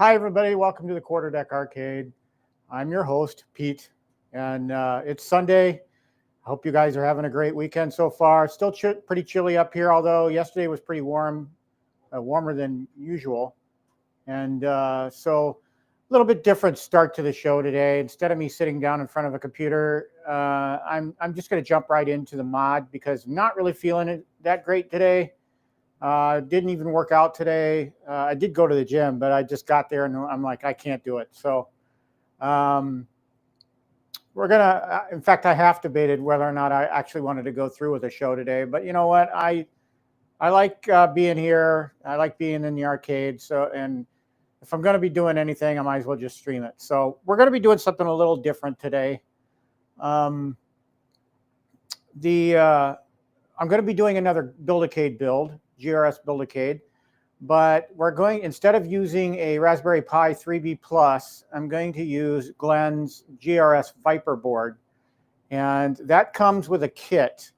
Hi, everybody. Welcome to the Crossdeck Arcade. I'm your host, Pete, and it's Sunday. I hope you guys are having a great weekend so far. Still pretty chilly up here, although yesterday was pretty warm, warmer than usual. And so a little bit different start to the show today. Instead of me sitting down in front of a computer, I'm just going to jump right into the mod because I'm not really feeling it that great today. Didn't even work out today. I did go to the gym, but I just got there and I'm like, I can't do it. So we're going to, in fact, I have debated whether or not I actually wanted to go through with the show today. But you know what? I like being here. I like being in the arcade. So, and if I'm going to be doing anything, I might as well just stream it. So we're going to be doing something a little different today. I'm going to be doing another Build-A-Cade build. GRS Build-A-Cade, but we're going, instead of using a Raspberry Pi 3B Plus, I'm going to use Glenn's GRS Viper board, and that comes with a kit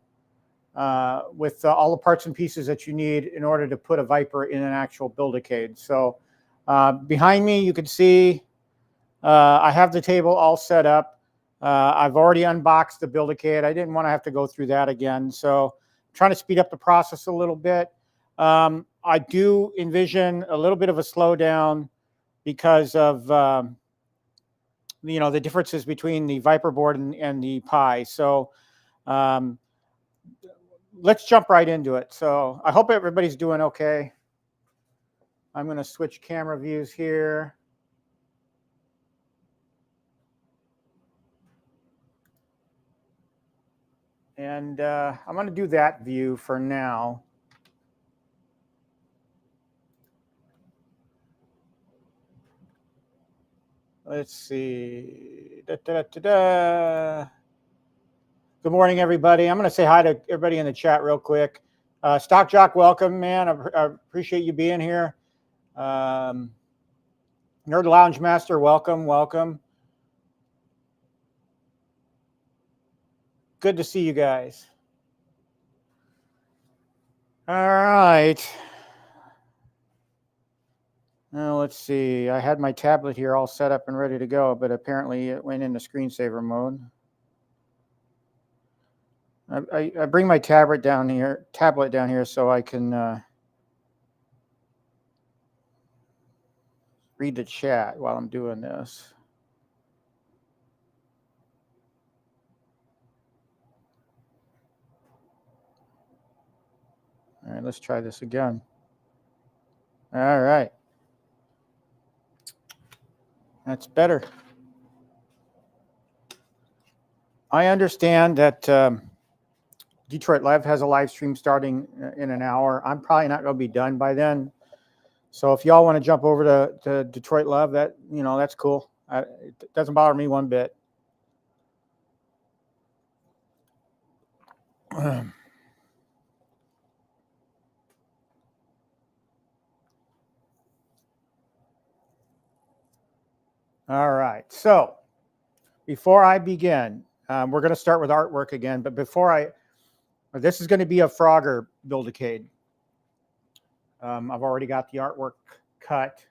with all the parts and pieces that you need in order to put a Viper in an actual Build-A-Cade. So behind me, you can see I have the table all set up. I've already unboxed the Build-A-Cade. I didn't want to have to go through that again, so I'm trying to speed up the process a little bit. I do envision a little bit of a slowdown because of you know, the differences between the Viper board and the Pi. So let's jump right into it. So I hope everybody's doing okay. I'm going to switch camera views here. And I'm going to do that view for now. Let's see. Good morning, everybody. I'm going to say hi to everybody in the chat real quick. Stock Jock, welcome, man. I appreciate you being here. Nerd Lounge Master, welcome, welcome. Good to see you guys. All right. Now let's see. I had my tablet here all set up and ready to go, but apparently it went into screensaver mode. I bring my tablet down here so I can read the chat while I'm doing this. All right, let's try this again. All right. That's better. I understand that Detroit Live has a live stream starting in an hour. I'm probably not going to be done by then. So if y'all want to jump over to Detroit Live, that, you know, that's cool. It doesn't bother me one bit. All right. So before I begin, we're going to start with artwork again. But this is going to be a Frogger Build-A-Cade. I've already got the artwork cut.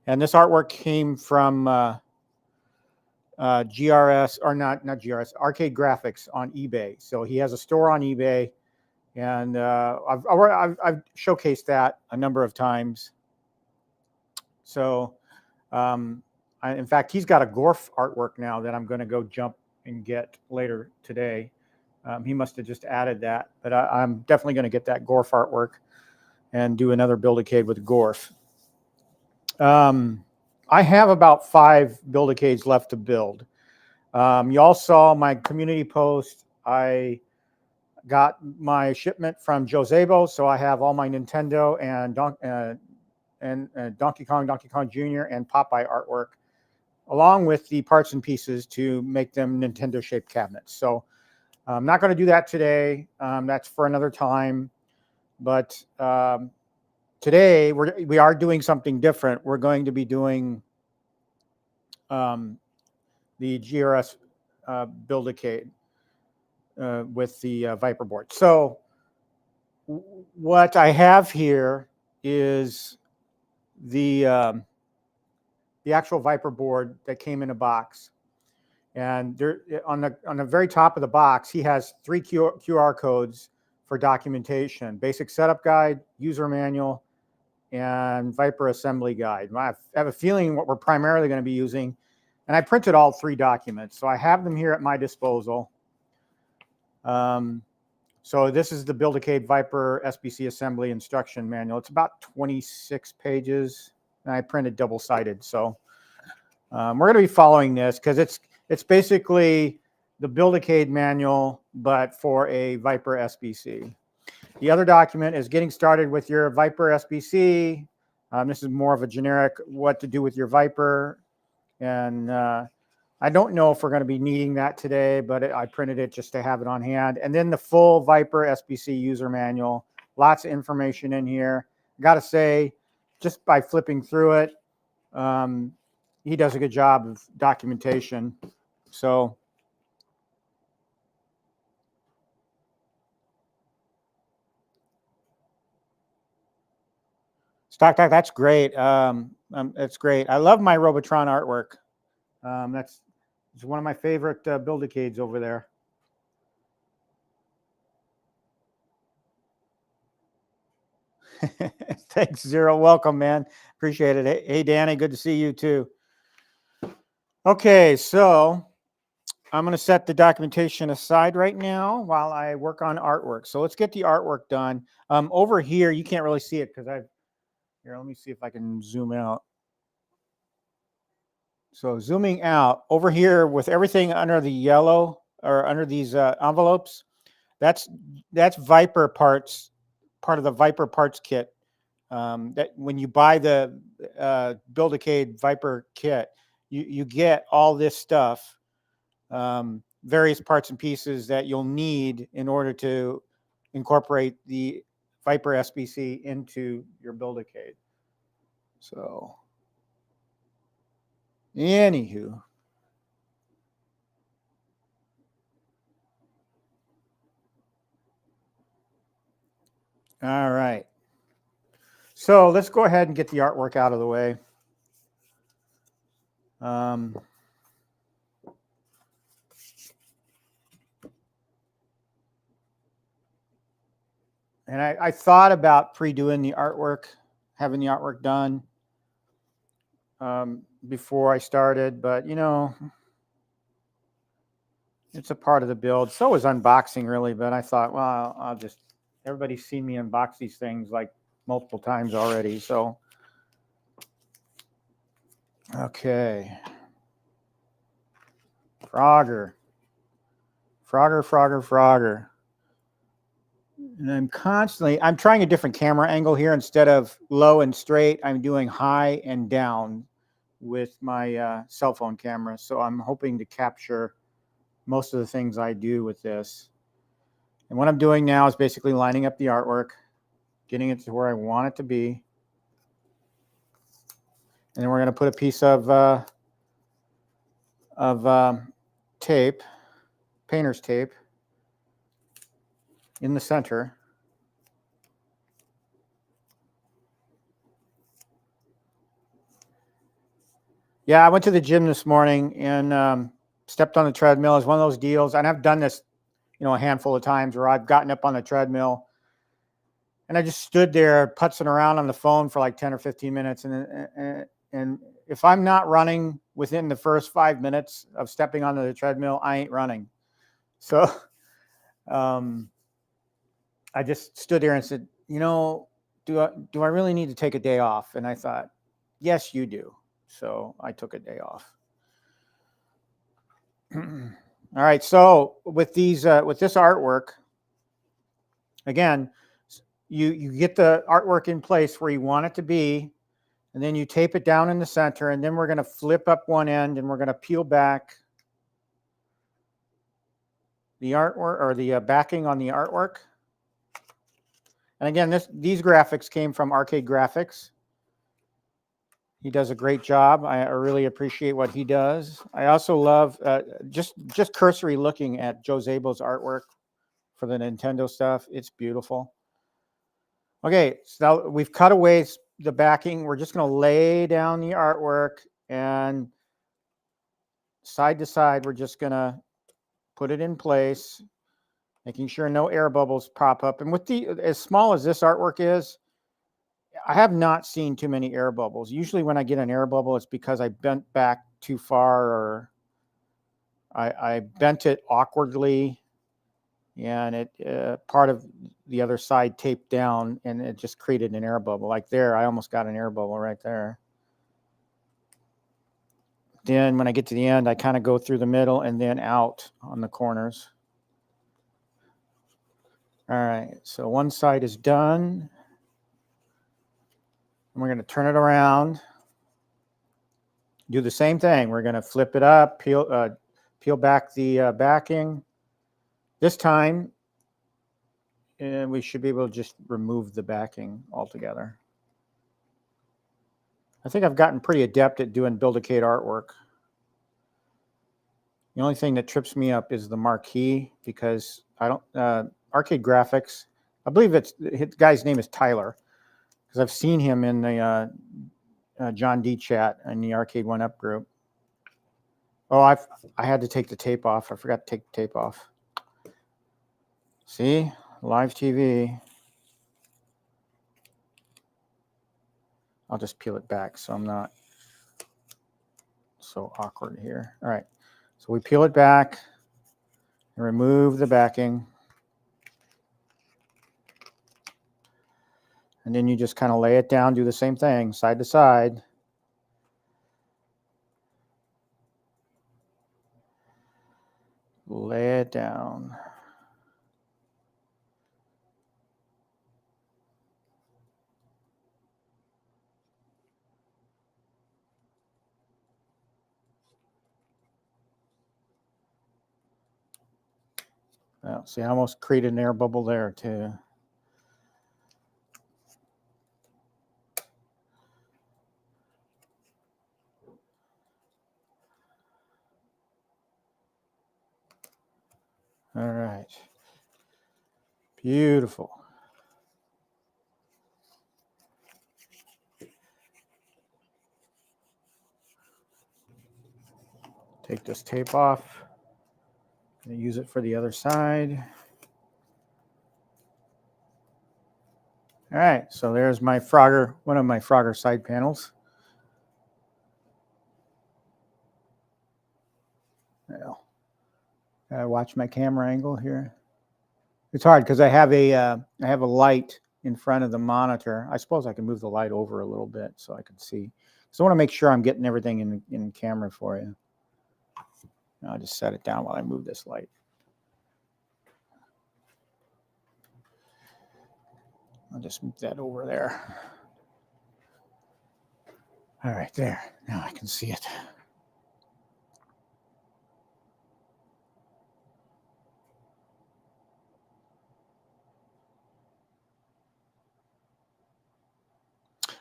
And this artwork came from GRS, or not GRS, Arcade Graphics on eBay. So he has a store on eBay. And I've showcased that a number of times. So In fact, he's got a Gorf artwork now that I'm going to go jump and get later today. He must have just added that, but I'm definitely going to get that Gorf artwork and do another Build-A-Cade with Gorf. I have about 5 Build-A-Cades left to build. You all saw my community post. I got my shipment from Josebo, so I have all my Nintendo and Donkey Kong Jr. and Popeye artwork, along with the parts and pieces to make them Nintendo-shaped cabinets. So I'm not going to do that today. That's for another time. But today we are doing something different. We're going to be doing the GRS Build-A-Cade with the Viper board. So what I have here is the actual Viper board that came in a box. And there, on the very top of the box, he has 3 QR codes for documentation: basic setup guide, user manual, and Viper assembly guide. I have a feeling what we're primarily going to be using, and I printed all 3 documents, so I have them here at my disposal. So this is the Build-A-Cade Viper SBC assembly instruction manual. It's about 26 pages, and I printed double-sided. So we're going to be following this because it's basically the Build-A-Cade manual, but for a Viper SBC. The other document is getting started with your Viper SBC. This is more of a generic what to do with your Viper. And I don't know if we're going to be needing that today, but I printed it just to have it on hand. And then the full Viper SBC user manual. Lots of information in here. Got to say, just by flipping through it, he does a good job of documentation. So Stock Talk, that's great. That's great. I love my Robotron artwork. It's one of my favorite Build-A-Cades over there. Thanks, Zero. Welcome, man. Appreciate it. Hey, Danny, good to see you too. Okay, so I'm going to set the documentation aside right now while I work on artwork. So let's get the artwork done. Over here, you can't really see it because here, let me see if I can zoom out. So zooming out over here with everything under the yellow or under these envelopes, that's Viper parts, part of the Viper parts kit. That when you buy the Build-A-Cade Viper kit, you get all this stuff, various parts and pieces that you'll need in order to incorporate the Viper SBC into your Build-A-Cade. So anywho, all right. So let's go ahead and get the artwork out of the way. And I thought about pre-doing the artwork, having the artwork done before I started, but you know, it's a part of the build. So is unboxing really, but I thought, well, I'll just, everybody's seen me unbox these things like multiple times already. So, okay. Frogger. And I'm trying a different camera angle here. Instead of low and straight, I'm doing high and down with my cell phone camera. So I'm hoping to capture most of the things I do with this. And what I'm doing now is basically lining up the artwork, getting it to where I want it to be. And then we're going to put a piece of tape, painter's tape, in the center. Yeah, I went to the gym this morning and stepped on the treadmill. It's one of those deals, and I've done this, you know, a handful of times where I've gotten up on the treadmill and I just stood there putzing around on the phone for like 10 or 15 minutes. And if I'm not running within the first 5 minutes of stepping onto the treadmill, I ain't running. So I just stood there and said, you know, do I really need to take a day off? And I thought, yes, you do. So I took a day off. All right. So with these, with this artwork, again, you get the artwork in place where you want it to be, and then you tape it down in the center, and then we're going to flip up one end, and we're going to peel back the artwork, or the backing on the artwork. And again, these graphics came from Arcade Graphics. He does a great job. I really appreciate what he does. I also love just cursory looking at Joe Zabel's artwork for the Nintendo stuff. It's beautiful. Okay, so now we've cut away the backing. We're just going to lay down the artwork, and side to side, we're just going to put it in place, making sure no air bubbles pop up. And with as small as this artwork is, I have not seen too many air bubbles. Usually when I get an air bubble, it's because I bent back too far, or I bent it awkwardly, and it part of the other side taped down, and it just created an air bubble. Like there, I almost got an air bubble right there. Then when I get to the end, I kind of go through the middle and then out on the corners. All right, so one side is done. And we're going to turn it around. Do the same thing. We're going to flip it up, peel back the backing. This time, we should be able to just remove the backing altogether. I think I've gotten pretty adept at doing Build-A-Cade artwork. The only thing that trips me up is the Marquee, because I don't, Arcade Graphics, I believe the guy's name is Tyler, because I've seen him in the John D chat in the Arcade 1-Up group. Oh, I had to take the tape off. I forgot to take the tape off. See? Live TV. I'll just peel it back so I'm not so awkward here. All right. So we peel it back and remove the backing. And then you just kind of lay it down, do the same thing, side to side. Lay it down. Well, see, I almost created an air bubble there too. All right. Beautiful. Take this tape off. I'm gonna use it for the other side. All right, so there's my Frogger, one of my Frogger side panels. Well, gotta watch my camera angle here. It's hard because I have a light in front of the monitor. I suppose I can move the light over a little bit so I can see. So I want to make sure I'm getting everything in camera for you. I'll just set it down while I move this light. I'll just move that over there. All right, there. Now I can see it.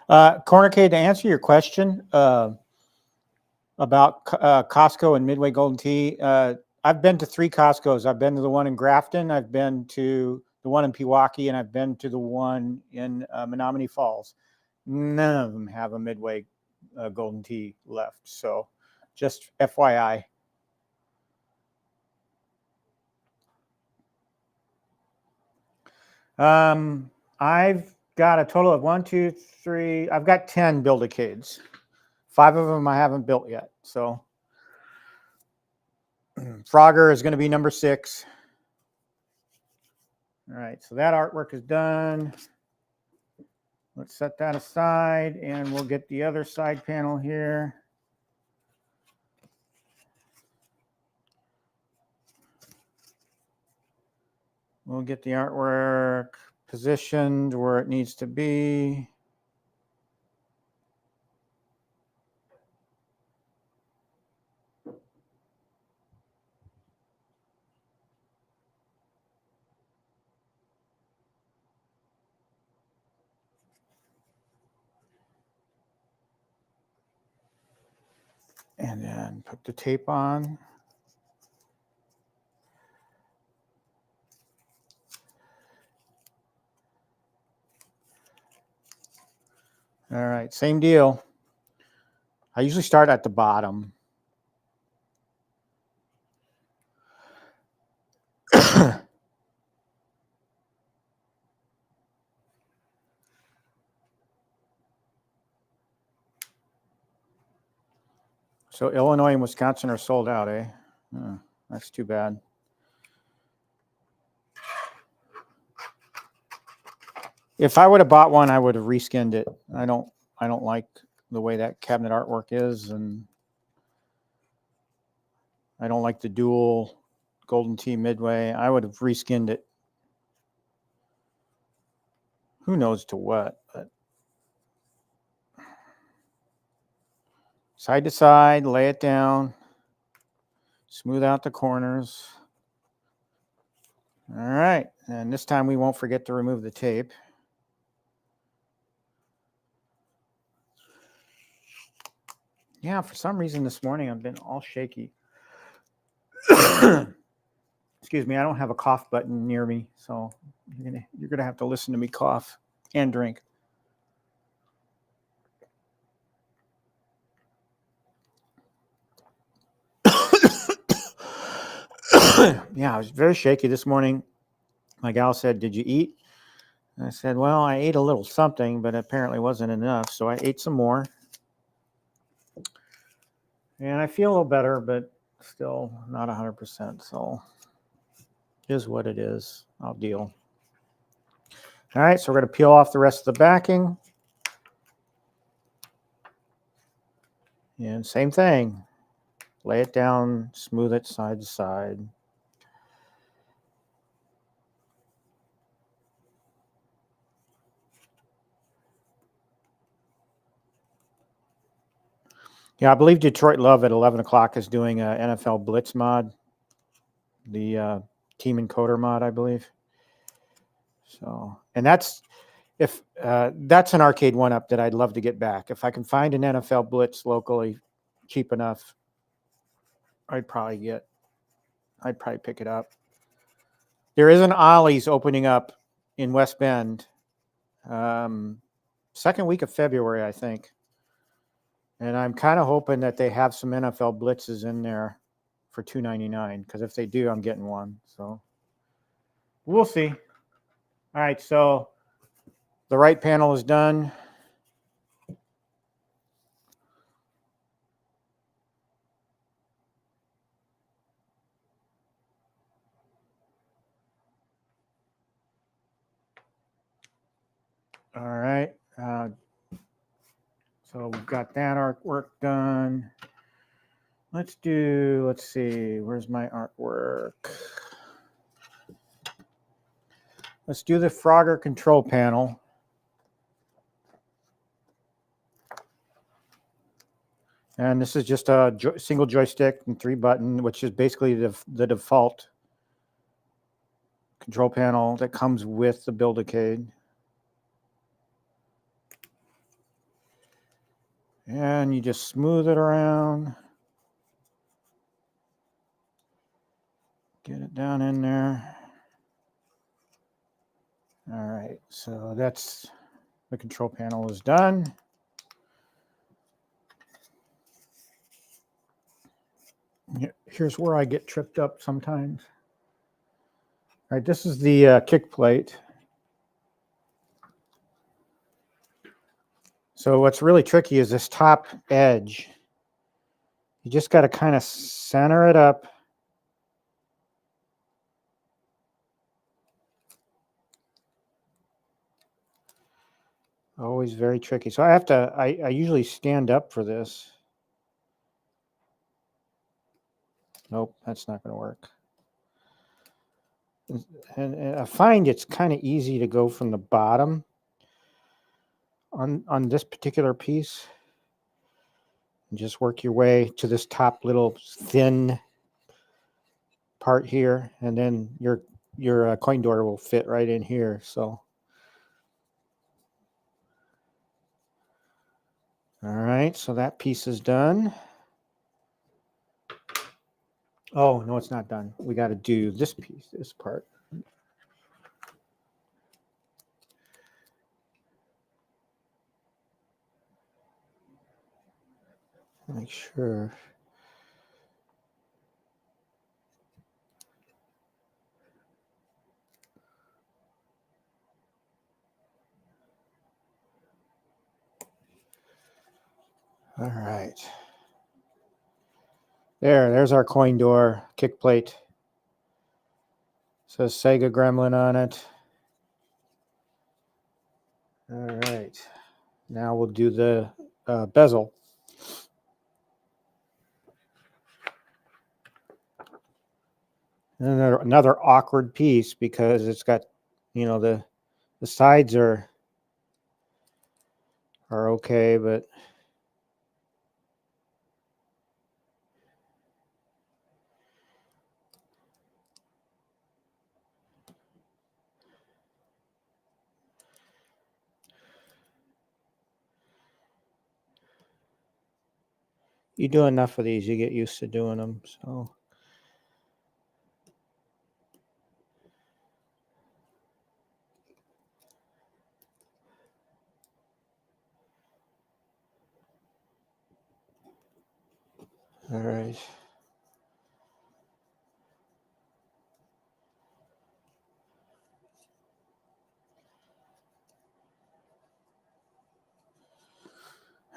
Cornercade, to answer your question about Costco and Midway Golden Tee, I've been to 3 Costcos. I've been to the one in Grafton, I've been to the one in Pewaukee, and I've been to the one in Menominee Falls. None of them have a Midway Golden Tee left. So just FYI. I've got a total of 1, 2, 3. I've got 10 Build-A-Cades 5 of them I haven't built yet. So Frogger is going to be number 6. All right, so that artwork is done. Let's set that aside, and we'll get the other side panel here. We'll get the artwork positioned where it needs to be. And then put the tape on. All right, same deal. I usually start at the bottom. So Illinois and Wisconsin are sold out, eh? Oh, that's too bad. If I would have bought one, I would have reskinned it. I don't like the way that cabinet artwork is, and I don't like the dual Golden Tee Midway. I would have reskinned it. Who knows to what, but side to side, lay it down, smooth out the corners. All right, and this time we won't forget to remove the tape. Yeah, for some reason this morning I've been all shaky. Excuse me, I don't have a cough button near me, so you're gonna have to listen to me cough and drink. Yeah, I was very shaky this morning. My gal said, "Did you eat?" And I said, "Well, I ate a little something, but apparently wasn't enough, so I ate some more." And I feel a little better, but still not 100%. So it is what it is. I'll deal. All right, so we're going to peel off the rest of the backing. And same thing. Lay it down, smooth it side to side. Yeah, I believe Detroit Love at 11 o'clock is doing a NFL Blitz mod, the team encoder mod, I believe. So, and that's an arcade one-up that I'd love to get back. If I can find an NFL Blitz locally cheap enough, I'd probably pick it up. There is an Ollie's opening up in West Bend, second week of February, I think. And I'm kind of hoping that they have some NFL Blitzes in there for $2.99, because if they do, I'm getting one. So we'll see. All right, so the right panel is done. All right. So we've got that artwork done. Let's see, where's my artwork? Let's do the Frogger control panel. And this is just a single joystick and 3 button, which is basically the default control panel that comes with the Build-A-Cade. And you just smooth it around. Get it down in there. All right, so that's the control panel is done. Here's where I get tripped up sometimes. All right, this is the kick plate. So what's really tricky is this top edge. You just got to kind of center it up. Always very tricky. So I have to, I usually stand up for this. Nope, that's not going to work. And I find it's kind of easy to go from the bottom on this particular piece and just work your way to this top little thin part here, and then your coin door will fit right in here. So all right, so that piece is done. Oh no, it's not done. We got to do this piece, this part. Make sure. All right. There's our coin door kick plate. Says Sega Gremlin on it. All right. Now we'll do the bezel. And another awkward piece because it's got, you know, the sides are okay, but you do enough of these, you get used to doing them. So all right.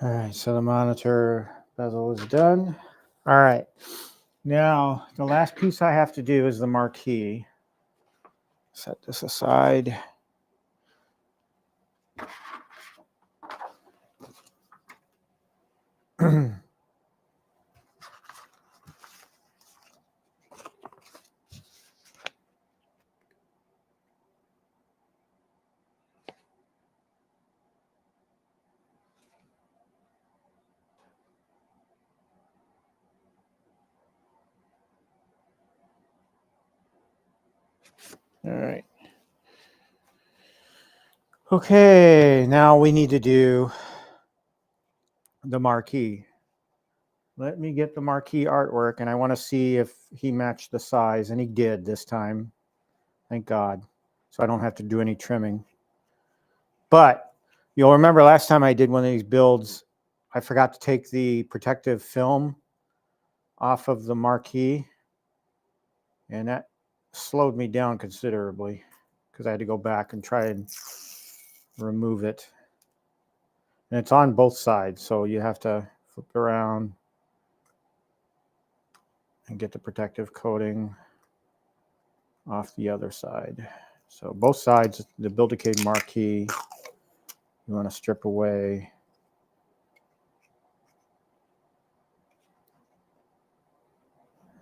All right, so the monitor bezel is done. All right, now the last piece I have to do is the marquee. Set this aside. All right. Okay, now we need to do the marquee. Let me get the marquee artwork, and I want to see if he matched the size, and he did this time. Thank God. So I don't have to do any trimming. But you'll remember last time I did one of these builds, I forgot to take the protective film off of the marquee, and that slowed me down considerably because I had to go back and try and remove it. And it's on both sides, so you have to flip it around and get the protective coating off the other side. So both sides, the Build-A-Cade marquee, you want to strip away.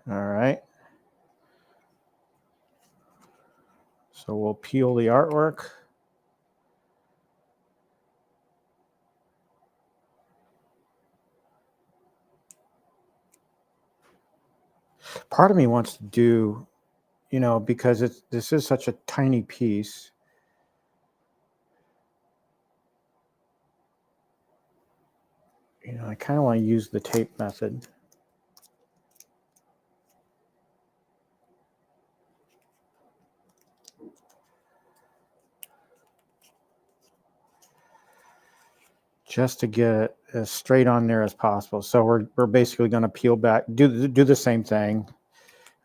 All right. So we'll peel the artwork. Part of me wants to do, you know, because this is such a tiny piece. You know, I kind of want to use the tape method. Just to get it as straight on there as possible. So we're basically going to peel back, do the same thing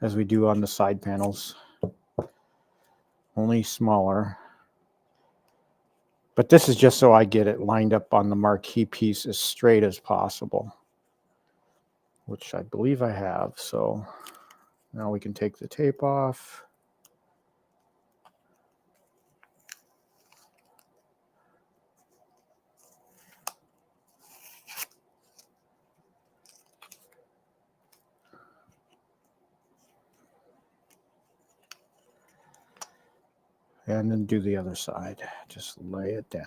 as we do on the side panels, only smaller. But this is just so I get it lined up on the marquee piece as straight as possible, which I believe I have. So now we can take the tape off. And then do the other side. Just lay it down.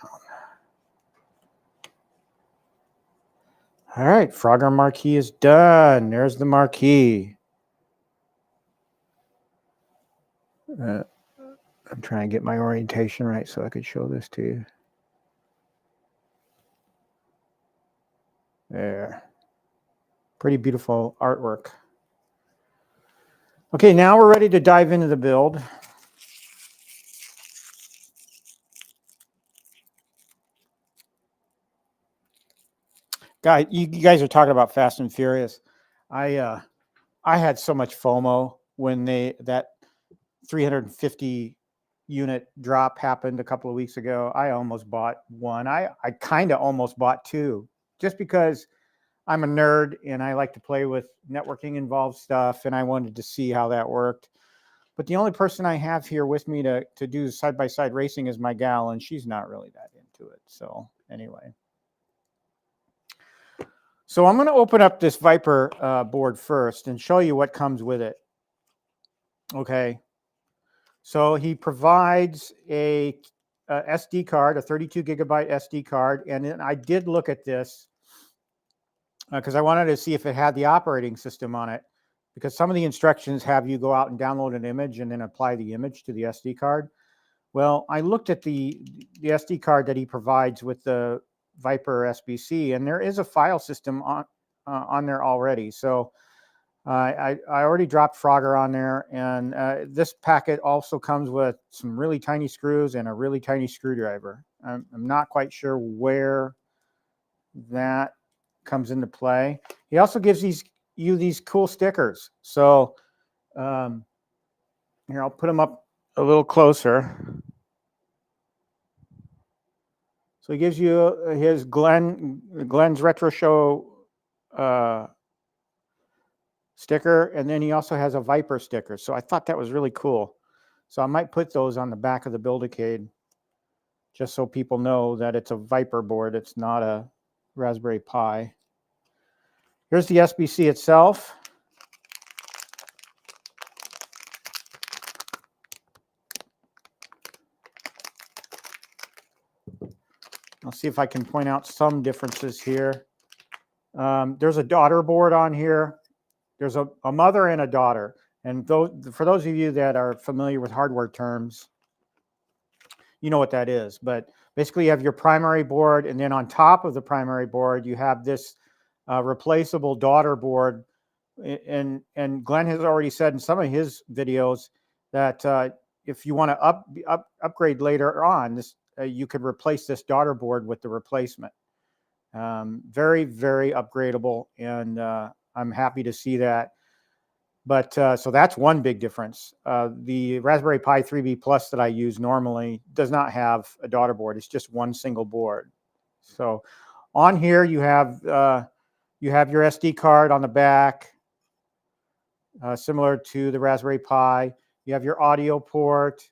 All right, Frogger marquee is done. There's the marquee. I'm trying to get my orientation right so I could show this to you. There. Pretty beautiful artwork. Okay, now we're ready to dive into the build. Guys, you guys are talking about Fast and Furious. I had so much FOMO when that 350 unit drop happened a couple of weeks ago. I almost bought one. I kind of almost bought two, just because I'm a nerd and I like to play with networking involved stuff, and I wanted to see how that worked. But the only person I have here with me to do side-by-side racing is my gal, and she's not really that into it. So anyway. So I'm going to open up this Viper board first and show you what comes with it. Okay. So he provides a SD card, a 32 gigabyte SD card. And then I did look at this because I wanted to see if it had the operating system on it, because some of the instructions have you go out and download an image and then apply the image to the SD card. Well, I looked at the SD card that he provides with the Viper SBC, and there is a file system on there already. So I already dropped Frogger on there, and this packet also comes with some really tiny screws and a really tiny screwdriver. I'm not quite sure where that comes into play. He also gives you these cool stickers. So here, I'll put them up a little closer. So he gives you his Glenn's Retro Show sticker, and then he also has a Viper sticker. So I thought that was really cool. So I might put those on the back of the Build-A-Cade, just so people know that it's a Viper board. It's not a Raspberry Pi. Here's the SBC itself. I'll see if I can point out some differences here. There's a daughter board on here. There's a mother and a daughter. And for those of you that are familiar with hardware terms, you know what that is. But basically, you have your primary board, and then on top of the primary board, you have this replaceable daughter board. And Glenn has already said in some of his videos that if you want to upgrade later on, you could replace this daughter board with the replacement. Very, very upgradable, and I'm happy to see that. But so that's one big difference. The Raspberry Pi 3B Plus that I use normally does not have a daughter board. It's just one single board. So on here you have your SD card on the back, similar to the Raspberry Pi. You have your audio port.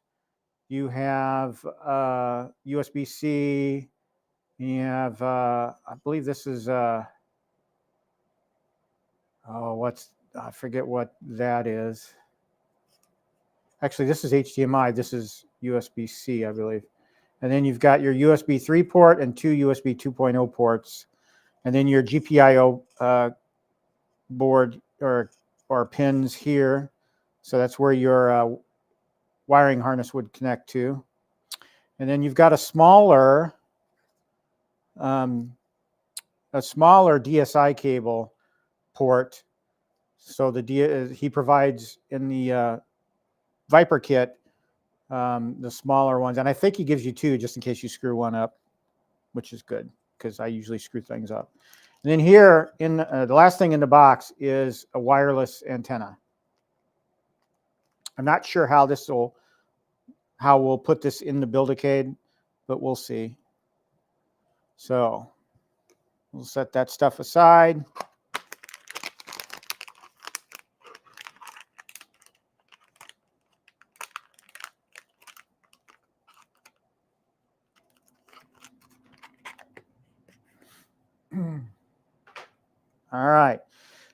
You have USB-C. You have, I believe this is, I forget what that is. Actually, this is HDMI. This is USB-C, I believe. And then you've got your USB 3 port and two USB 2.0 ports. And then your GPIO board or pins here. So that's where your wiring harness would connect to. And then you've got a smaller DSi cable port. So he provides in the Viper kit the smaller ones, and I think he gives you two just in case you screw one up, which is good because I usually screw things up. And then here, in the last thing in the box is a wireless antenna. I'm not sure how we'll put this in the Build-A-Cade, but we'll see. So we'll set that stuff aside. All right.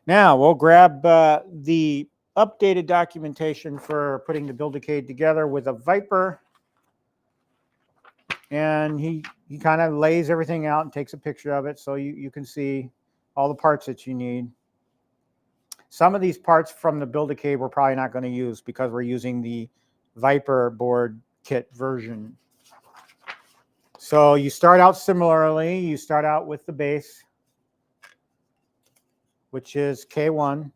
Now we'll grab the updated documentation for putting the Build-A-Cade together with a Viper. And he kind of lays everything out and takes a picture of it so you can see all the parts that you need. Some of these parts from the Build-A-Cade we're probably not going to use because we're using the Viper board kit version. So you start out similarly. You start out with the base, which is K1.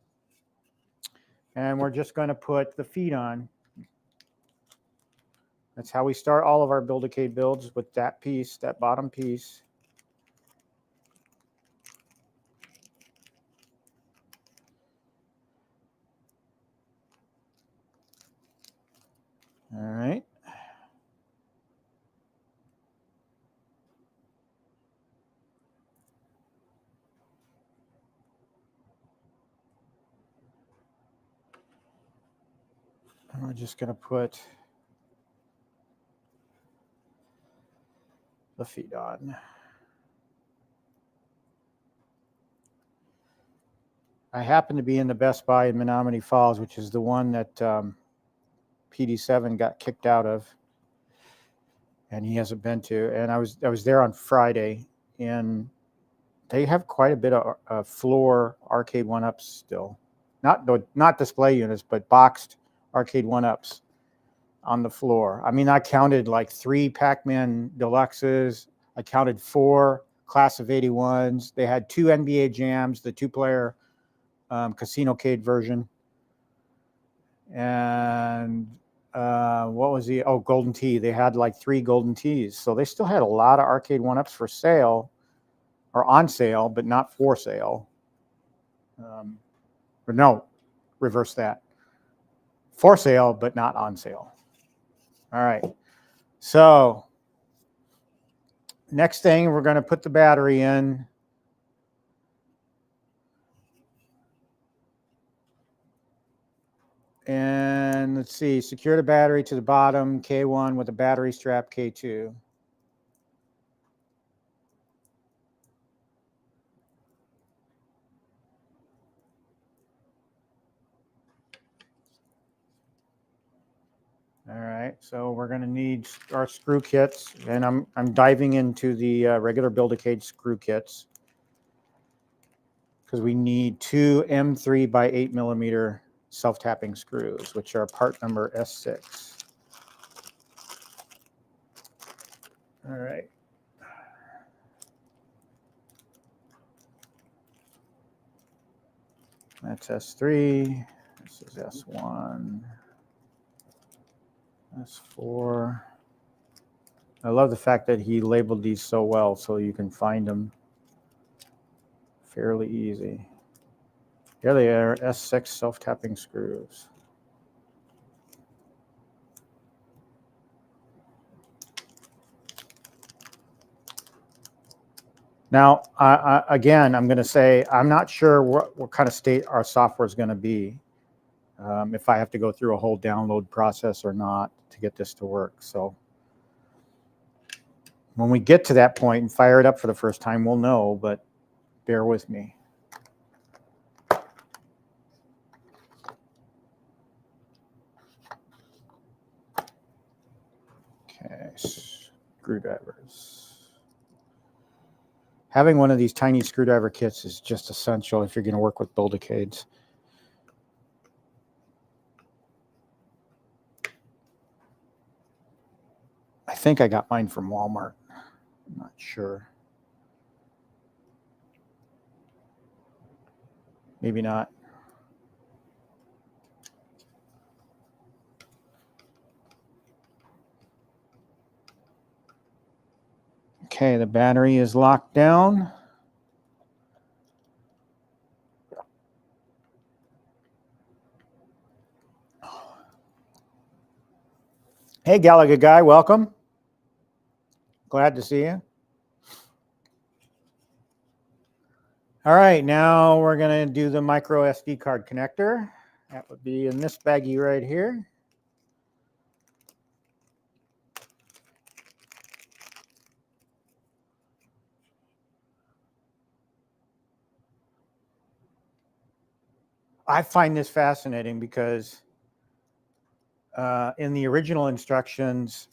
And we're just going to put the feet on. That's how we start all of our Build-A-Cade builds, with that piece, that bottom piece. All right. And we're just going to put the feet on. I happen to be in the Best Buy in Menominee Falls, which is the one that PD7 got kicked out of, and he hasn't been to. And I was there on Friday, and they have quite a bit of floor arcade one-ups still. Not display units, but boxed arcade one-ups on the floor. I mean, I counted like 3 Pac-Man Deluxes. I counted 4 Class of 81s. They had 2 NBA Jams, the 2-player Casino-Cade version. And what was the, Golden Tee. They had like 3 Golden Tees. So they still had a lot of arcade one-ups for sale, or on sale, but not for sale. Or no, reverse that. For sale, but not on sale. All right. So next thing, we're going to put the battery in. And let's see, secure the battery to the bottom, K1 with a battery strap, K2. All right, so we're going to need our screw kits, and I'm diving into the regular Build-A-Cade screw kits because we need 2 M3 by 8 millimeter self-tapping screws, which are part number S6. All right. That's S3. This is S1. S4. I love the fact that he labeled these so well so you can find them fairly easy. Here they are, S6 self-tapping screws. Now, again, I'm going to say I'm not sure what kind of state our software is going to be, if I have to go through a whole download process or not to get this to work. So when we get to that point and fire it up for the first time, we'll know, but bear with me. Okay, screwdrivers. Having one of these tiny screwdriver kits is just essential if you're going to work with Build-A-Cades. I think I got mine from Walmart. I'm not sure. Maybe not. Okay, the battery is locked down. Hey, Gallagher guy, welcome. Glad to see you. All right, now we're going to do the micro SD card connector. That would be in this baggie right here. I find this fascinating because in the original instructions,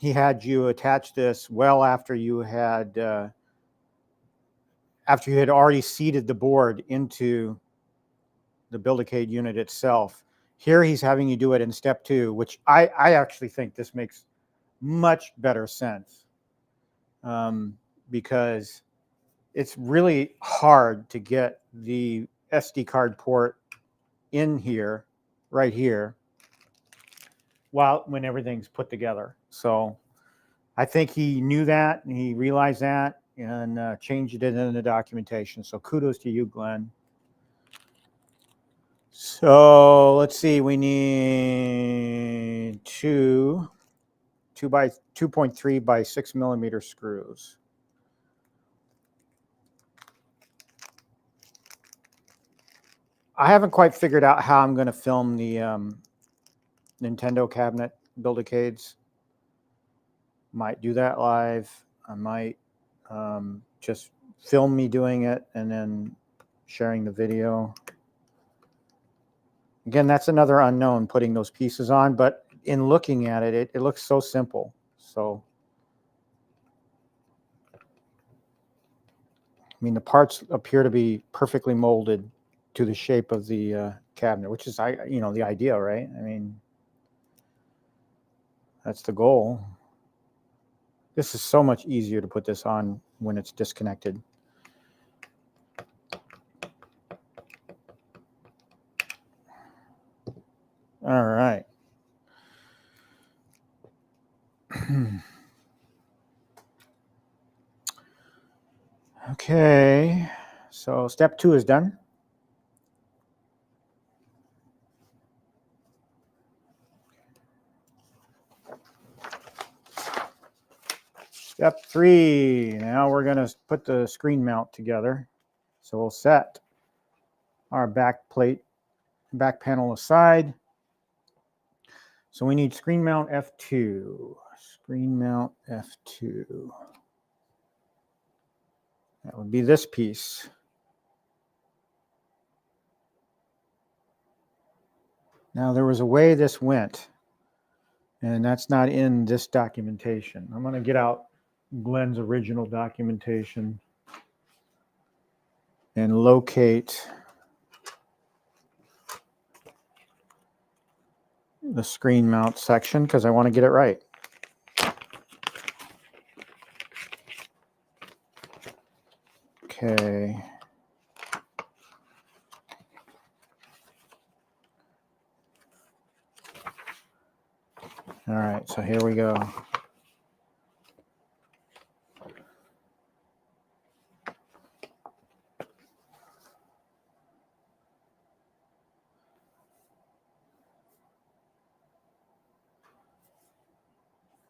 he had you attach this well after you had already seated the board into the Build-A-Cade unit itself. Here he's having you do it in step 2, which I actually think this makes much better sense, because it's really hard to get the SD card port in here, right here, when everything's put together. So I think he knew that and he realized that and changed it in the documentation. So kudos to you, Glenn. So let's see, we need 2.3 by 6 millimeter screws. I haven't quite figured out how I'm going to film the Nintendo cabinet Build-A-Cades. Might do that live. I might just film me doing it and then sharing the video. Again, that's another unknown, putting those pieces on, but in looking at it, it looks so simple. So, I mean, the parts appear to be perfectly molded to the shape of the cabinet, which is, the idea, right? I mean, that's the goal. This is so much easier to put this on when it's disconnected. All right. Okay, so step 2 is done. Step 3, now we're going to put the screen mount together. So we'll set our back panel aside. So we need screen mount F2. Screen mount F2. That would be this piece. Now there was a way this went, and that's not in this documentation. I'm going to get out Glenn's original documentation and locate the screen mount section because I want to get it right. Okay. All right, so here we go.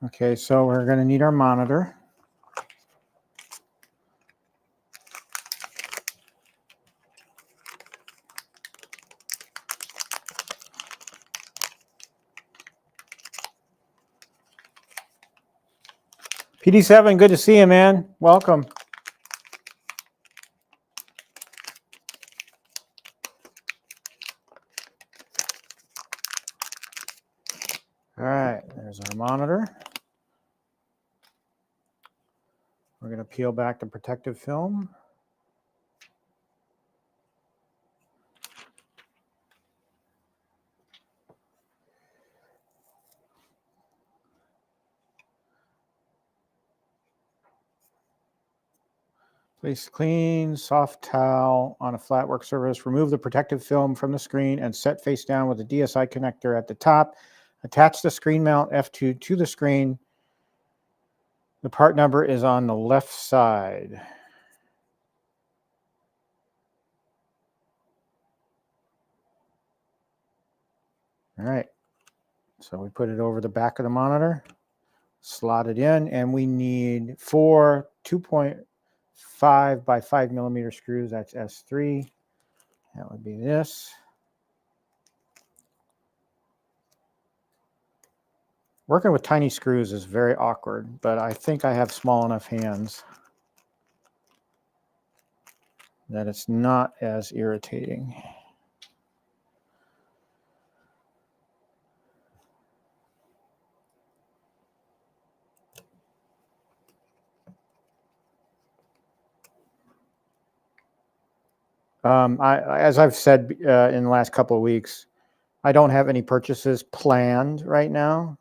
Okay, so we're going to need our monitor. PD7, good to see you, man. Welcome. All right, there's our monitor. We're going to peel back the protective film. Place clean, soft towel on a flat work surface. Remove the protective film from the screen and set face down with the DSi connector at the top. Attach the screen mount F2 to the screen. The part number is on the left side. All right, so we put it over the back of the monitor, slot it in, and we need 4 5 by 5 millimeter screws. That's S3. That would be this. Working with tiny screws is very awkward, but I think I have small enough hands that it's not as irritating. As I've said in the last couple of weeks, I don't have any purchases planned right now,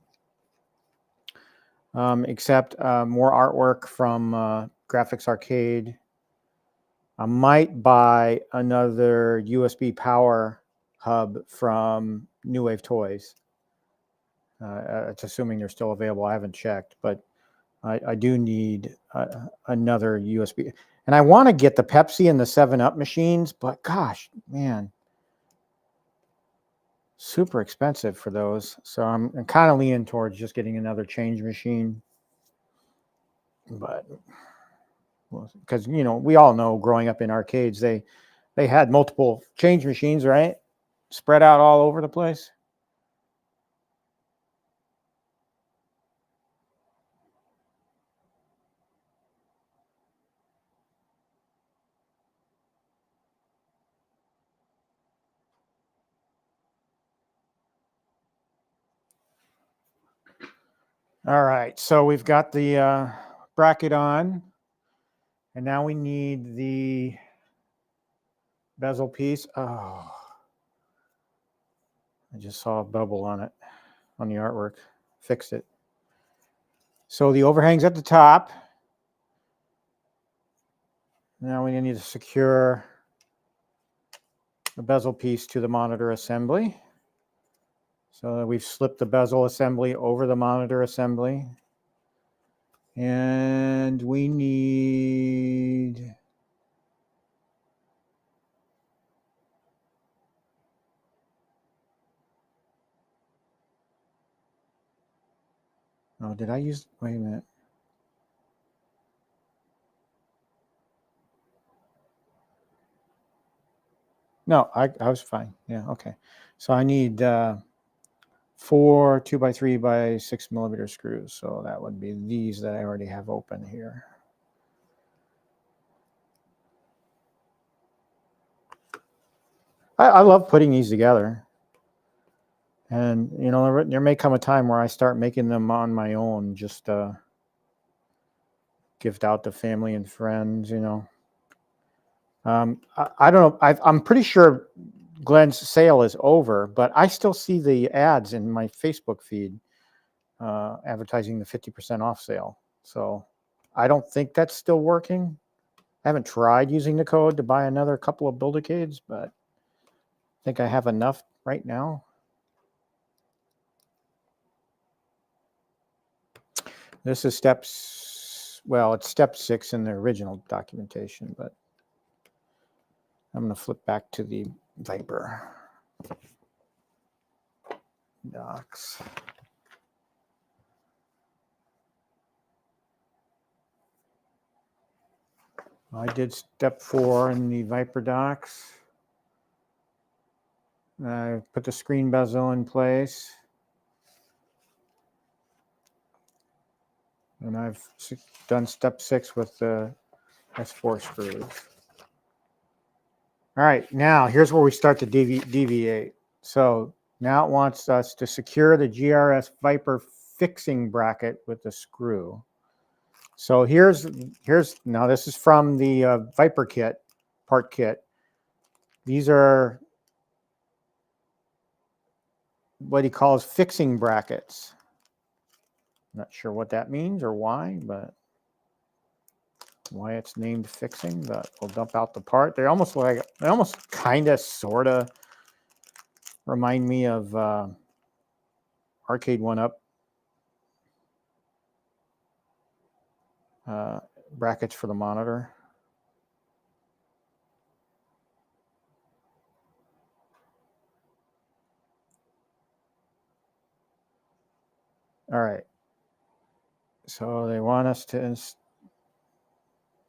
except more artwork from Graphics Arcade. I might buy another USB power hub from New Wave Toys. It's assuming they're still available. I haven't checked, but I do need another USB. And I want to get the Pepsi and the 7-Up machines, but gosh, man, super expensive for those. So I'm kind of leaning towards just getting another change machine. But because, you know, we all know growing up in arcades, they had multiple change machines, right? Spread out all over the place. All right, so we've got the bracket on, and now we need the bezel piece. Oh, I just saw a bubble on it, on the artwork. Fixed it. So the overhang's at the top. Now we need to secure the bezel piece to the monitor assembly. So we've slipped the bezel assembly over the monitor assembly. And we need oh, did I use, wait a minute. No, I was fine. Yeah, okay. So I need 4 2x3 by 6 millimeter screws. So that would be these that I already have open here. I love putting these together. And, you know, there may come a time where I start making them on my own, just gift out to family and friends, you know. I don't know. I'm pretty sure Glenn's sale is over, but I still see the ads in my Facebook feed advertising the 50% off sale. So I don't think that's still working. I haven't tried using the code to buy another couple of Build-A-Cades, but I think I have enough right now. This is it's step 6 in the original documentation, but I'm going to flip back to the Viper docs. I did step 4 in the Viper docs. I put the screen bezel in place. And I've done step 6 with the S4 screws. All right, now here's where we start to deviate. So now it wants us to secure the GRS Viper fixing bracket with the screw. So here's now this is from the Viper kit, part kit. These are what he calls fixing brackets. Not sure what that means or why, but why it's named fixing, but we'll dump out the part. They almost kind of sort of remind me of Arcade 1-Up brackets for the monitor. All right. So they want us to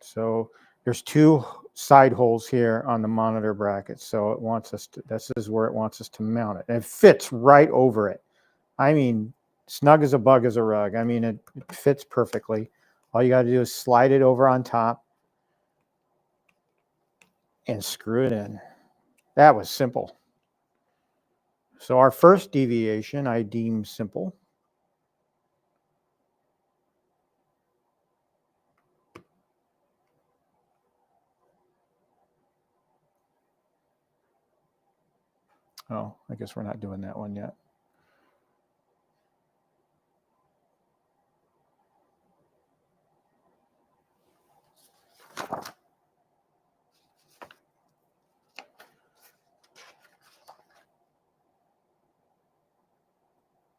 So there's two side holes here on the monitor bracket. So it wants us to, this is where it wants us to mount it. And it fits right over it. I mean, snug as a bug as a rug. I mean, it fits perfectly. All you got to do is slide it over on top and screw it in. That was simple. So our first deviation I deem simple. Oh, I guess we're not doing that one yet.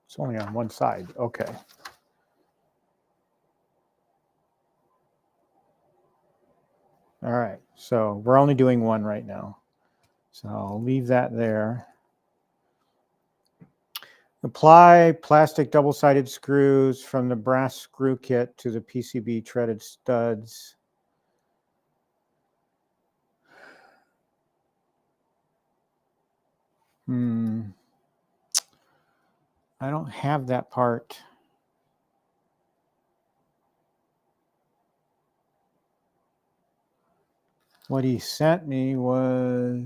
It's only on one side. Okay. All right. So we're only doing one right now. So I'll leave that there. Apply plastic double-sided screws from the brass screw kit to the PCB threaded studs. I don't have that part. What he sent me was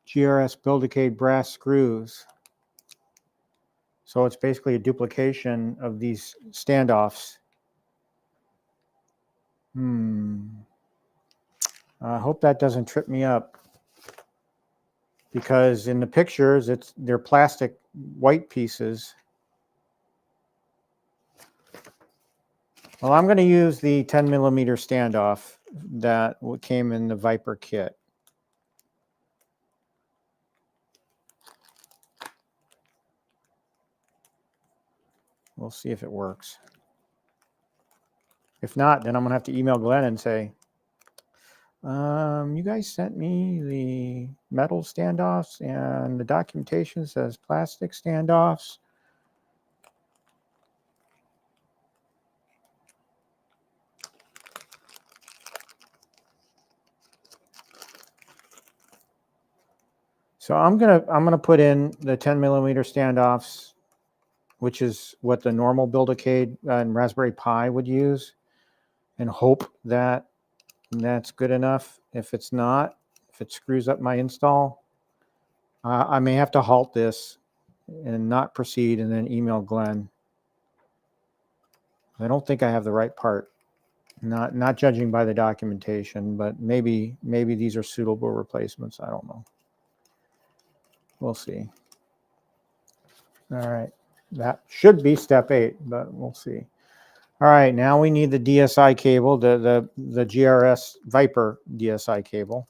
GRS Build-A-Cade brass screws. So it's basically a duplication of these standoffs. I hope that doesn't trip me up, because in the pictures they're plastic white pieces. Well, I'm going to use the 10mm standoff that came in the Viper kit. We'll see if it works. If not, then I'm going to have to email Glenn and say, you guys sent me the metal standoffs and the documentation says plastic standoffs. So I'm gonna put in the 10mm standoffs, which is what the normal Build-A-Cade and Raspberry Pi would use, and hope that that's good enough. If it's not, if it screws up my install, I may have to halt this and not proceed and then email Glenn. I don't think I have the right part. Not judging by the documentation, but maybe these are suitable replacements. I don't know. We'll see. All right. That should be step 8, but we'll see. All right, now we need the DSi cable, the GRS Viper DSi cable.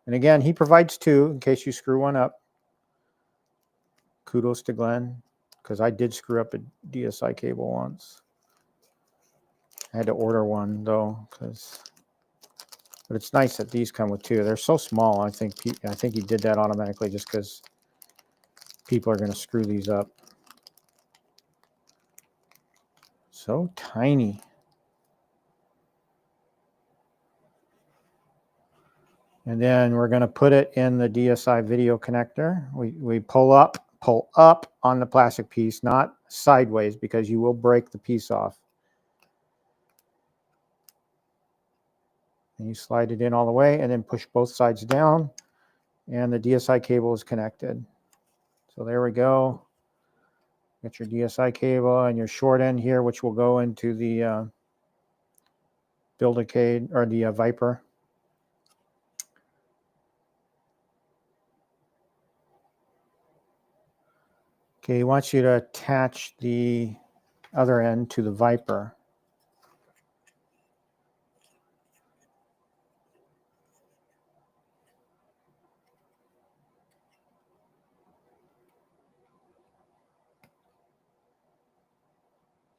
And again, he provides 2 in case you screw one up. Kudos to Glenn, because I did screw up a DSi cable once. I had to order one though, but it's nice that these come with 2. They're so small. I think he did that automatically just because people are going to screw these up. So tiny. And then we're going to put it in the DSi video connector. We pull up on the plastic piece, not sideways, because you will break the piece off. And you slide it in all the way and then push both sides down, and the DSi cable is connected. So there we go. Get your DSi cable and your short end here, which will go into the Build-A-Cade or the Viper. Okay, he wants you to attach the other end to the Viper.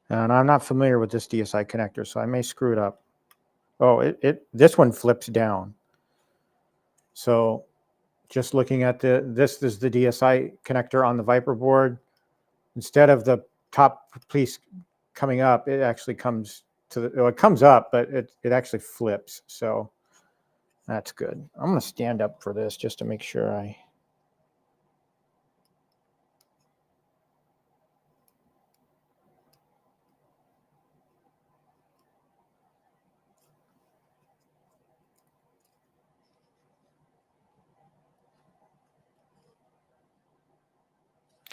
And I'm not familiar with this DSi connector, so I may screw it up. Oh, this one flips down. So just looking at this is the DSi connector on the Viper board. Instead of the top piece coming up, it actually comes to the, well, it comes up, but it actually flips. So that's good. I'm going to stand up for this just to make sure I.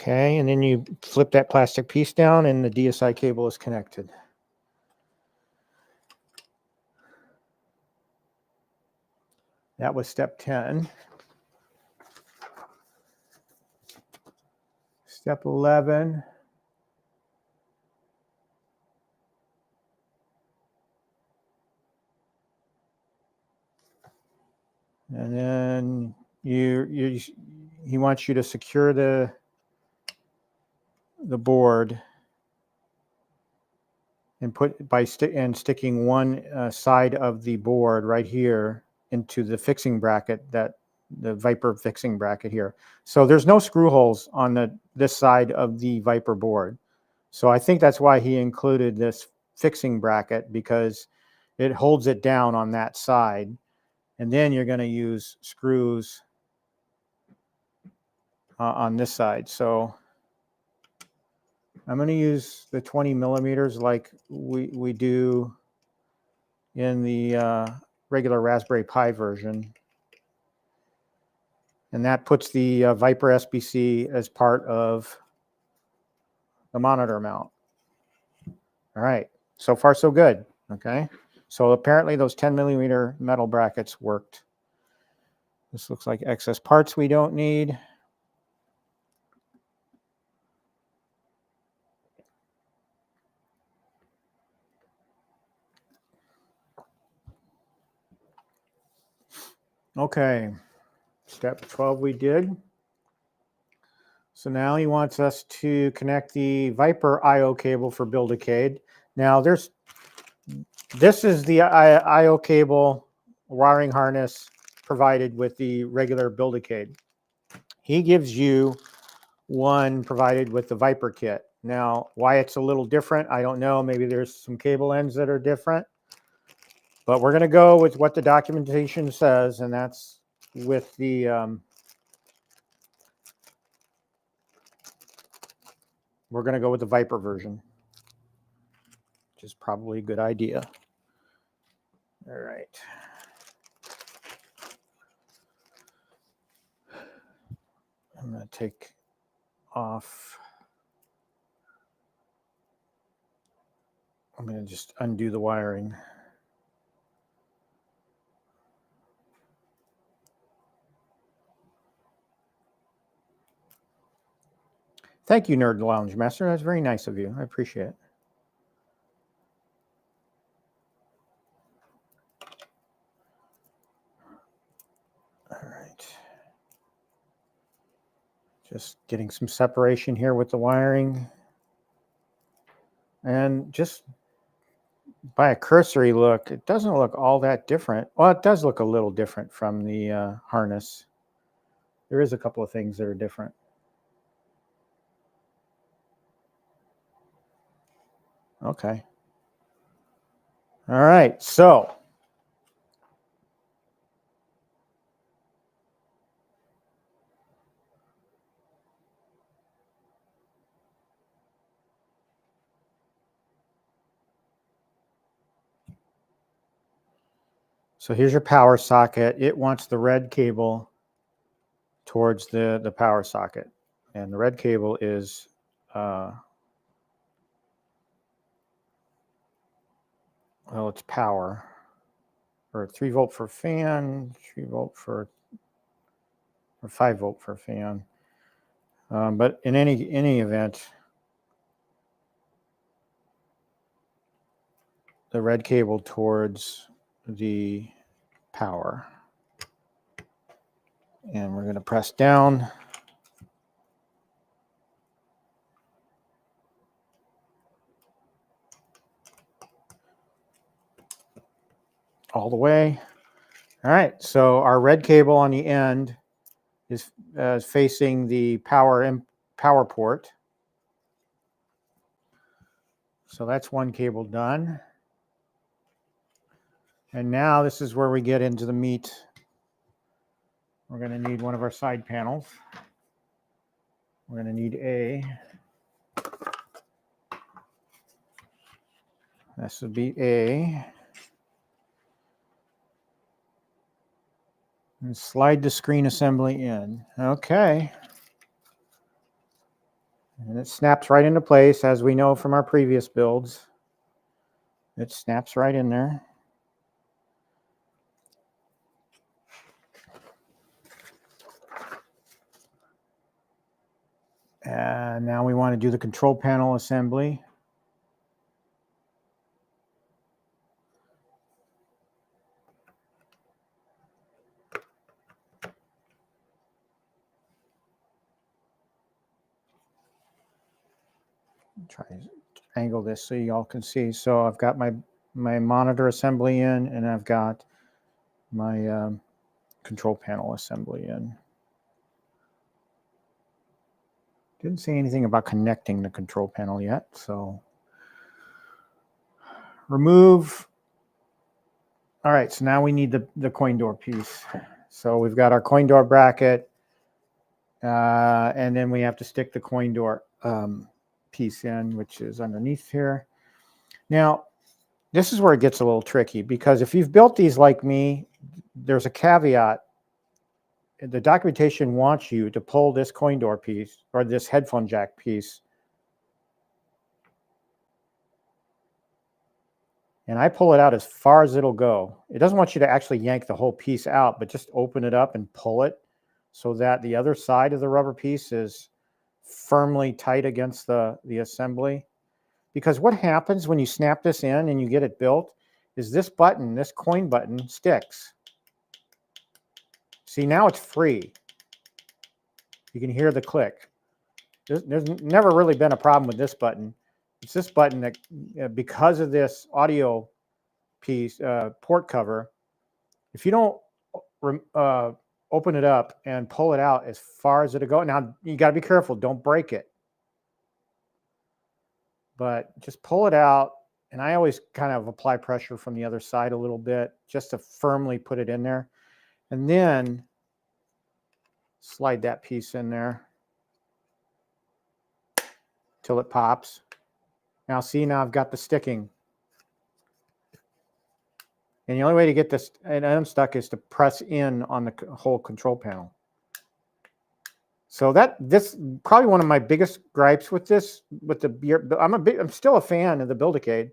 Okay, and then you flip that plastic piece down and the DSi cable is connected. That was step 10. Step 11. And then he wants you to secure the board and sticking one side of the board right here into the fixing bracket, that the Viper fixing bracket here. So there's no screw holes on this side of the Viper board. So I think that's why he included this fixing bracket, because it holds it down on that side. And then you're going to use screws on this side. So I'm going to use the 20 millimeters like we do in the regular Raspberry Pi version. And that puts the Viper SBC as part of the monitor mount. All right, so far so good. Okay, so apparently those 10 millimeter metal brackets worked. This looks like excess parts we don't need. Okay, step 12 we did. So now he wants us to connect the Viper I/O cable for Build-A-Cade. Now this is the I/O cable wiring harness provided with the regular Build-A-Cade. He gives you one provided with the Viper kit. Now, why it's a little different, I don't know. Maybe there's some cable ends that are different. But we're going to go with what the documentation says, and that's with the we're going to go with the Viper version, which is probably a good idea. All right. I'm going to take off. I'm going to just undo the wiring. Thank you, Nerd Lounge Master. That's very nice of you. I appreciate it. All right. Just getting some separation here with the wiring. And just by a cursory look, it doesn't look all that different. Well, it does look a little different from the harness. There is a couple of things that are different. Okay. All right, so here's your power socket. It wants the red cable towards the power socket. And the red cable is well, it's power, or 3 volt for fan, 3 volt for, or 5 volt for fan. But in any event, the red cable towards the power. And we're going to press down. All the way. All right, so our red cable on the end is facing the power port. So that's one cable done. And now this is where we get into the meat. We're going to need one of our side panels. We're going to need this would be and slide the screen assembly in. Okay. And it snaps right into place, as we know from our previous builds. It snaps right in there. And now we want to do the control panel assembly. Try to angle this so you all can see. So I've got my monitor assembly in, and I've got my control panel assembly in. Didn't say anything about connecting the control panel yet, so remove. All right, so now we need the coin door piece. So we've got our coin door bracket, and then we have to stick the coin door piece in, which is underneath here. Now, this is where it gets a little tricky, because if you've built these like me, there's a caveat. The documentation wants you to pull this coin door piece or this headphone jack piece. And I pull it out as far as it'll go. It doesn't want you to actually yank the whole piece out, but just open it up and pull it so that the other side of the rubber piece is firmly tight against the assembly. Because what happens when you snap this in and you get it built is this button, this coin button, sticks. See, now it's free. You can hear the click. There's never really been a problem with this button. It's this button that, because of this audio piece, port cover, if you don't open it up and pull it out as far as it'll go, now you got to be careful, don't break it. But just pull it out, and I always kind of apply pressure from the other side a little bit just to firmly put it in there. And then slide that piece in there till it pops. Now see, now I've got the sticking. And the only way to get this unstuck is to press in on the whole control panel. So this probably one of my biggest gripes with this, I'm still a fan of the Build-A-Cade,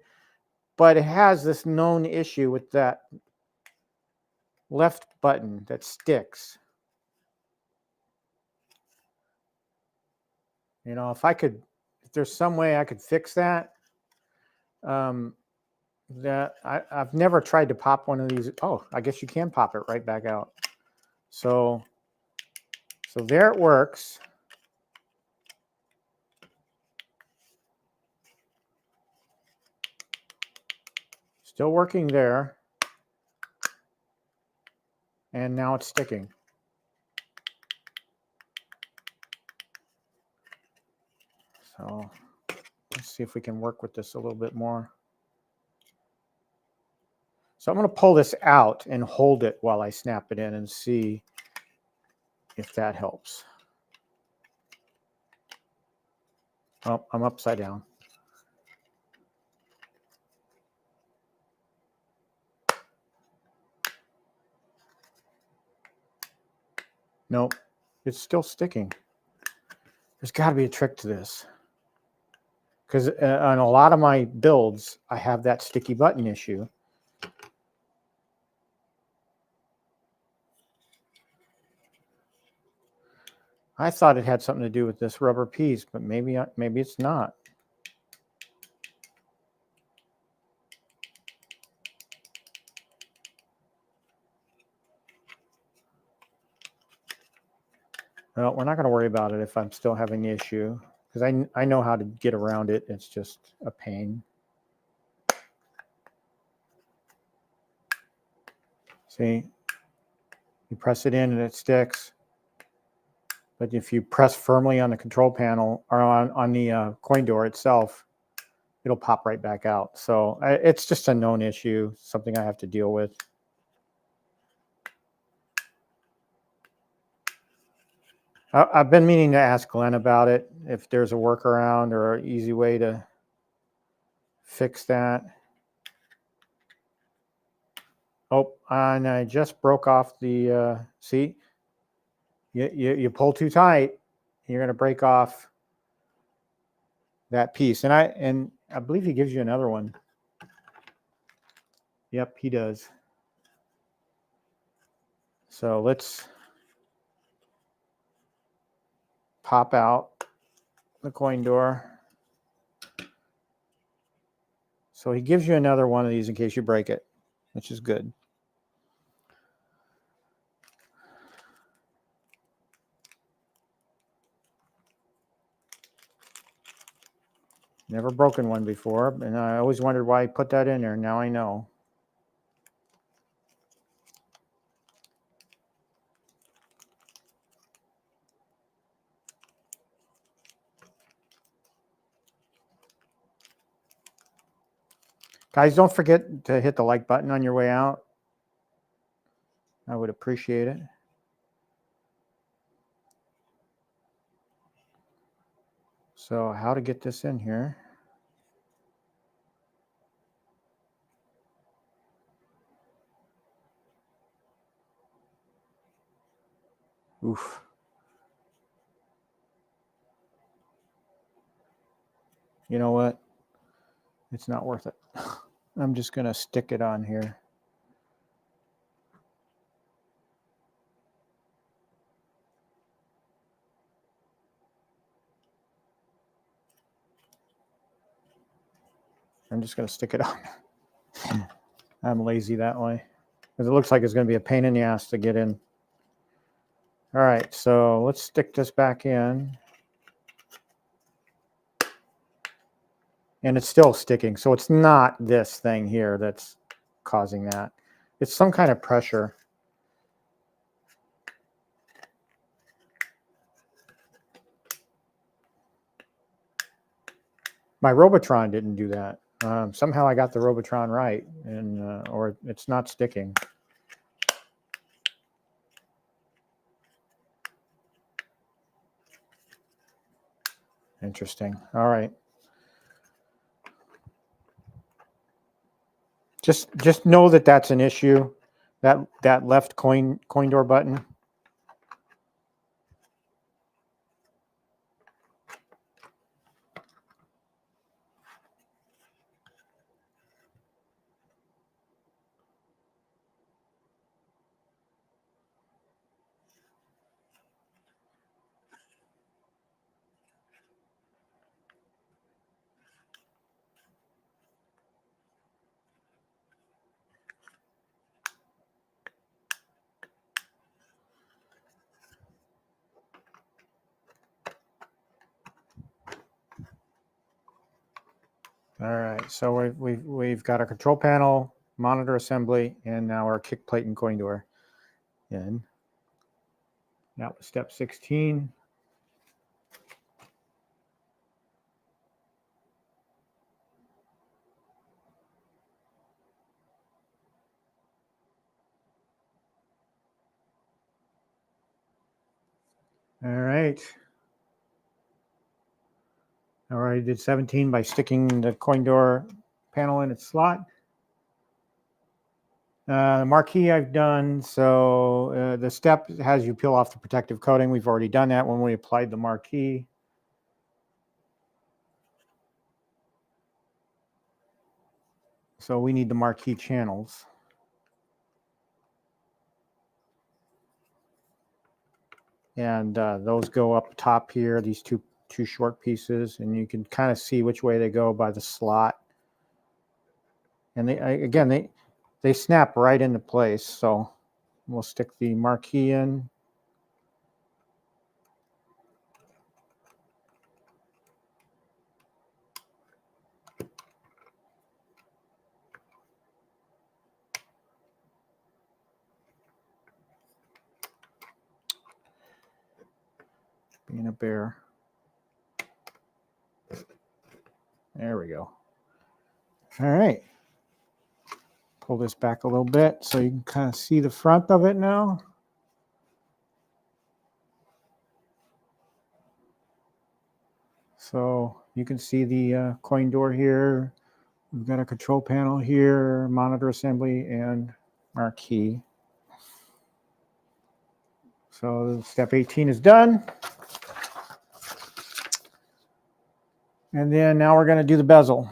but it has this known issue with that left button that sticks. You know, if there's some way I could fix that, I've never tried to pop one of these. Oh, I guess you can pop it right back out. So there it works. Still working there. And now it's sticking. So let's see if we can work with this a little bit more. So I'm going to pull this out and hold it while I snap it in and see if that helps. Oh, I'm upside down. Nope, it's still sticking. There's got to be a trick to this. Because on a lot of my builds, I have that sticky button issue. I thought it had something to do with this rubber piece, but maybe it's not. Well, we're not going to worry about it if I'm still having the issue, because I know how to get around it. It's just a pain. See, you press it in and it sticks. But if you press firmly on the control panel or on the coin door itself, it'll pop right back out. So it's just a known issue, something I have to deal with. I've been meaning to ask Glenn about it, if there's a workaround or an easy way to fix that. Oh, and I just broke off the, see, you pull too tight, you're going to break off that piece. And I believe he gives you another one. Yep, he does. So let's pop out the coin door. So he gives you another one of these in case you break it, which is good. Never broken one before, and I always wondered why he put that in there. Now I know. Guys, don't forget to hit the like button on your way out. I would appreciate it. So how to get this in here? Oof. You know what? It's not worth it. I'm just going to stick it on here. I'm just going to stick it on. I'm lazy that way, because it looks like it's going to be a pain in the ass to get in. All right, so let's stick this back in. And it's still sticking. So it's not this thing here that's causing that. It's some kind of pressure. My Robotron didn't do that. Somehow I got the Robotron right, and or it's not sticking. Interesting. All right. Just know that that's an issue. That left coin door button. All right, so we've got our control panel, monitor assembly, and now our kick plate and coin door in. That was step 16. All right. I already did 17 by sticking the coin door panel in its slot. Marquee I've done. So the step has you peel off the protective coating. We've already done that when we applied the marquee. So we need the marquee channels. And those go up top here, these two short pieces, and you can kind of see which way they go by the slot. And they snap right into place. So we'll stick the marquee in. Being a bear. There we go. All right. Pull this back a little bit so you can kind of see the front of it now. So you can see the coin door here. We've got a control panel here, monitor assembly, and marquee. So step 18 is done. And then now we're going to do the bezel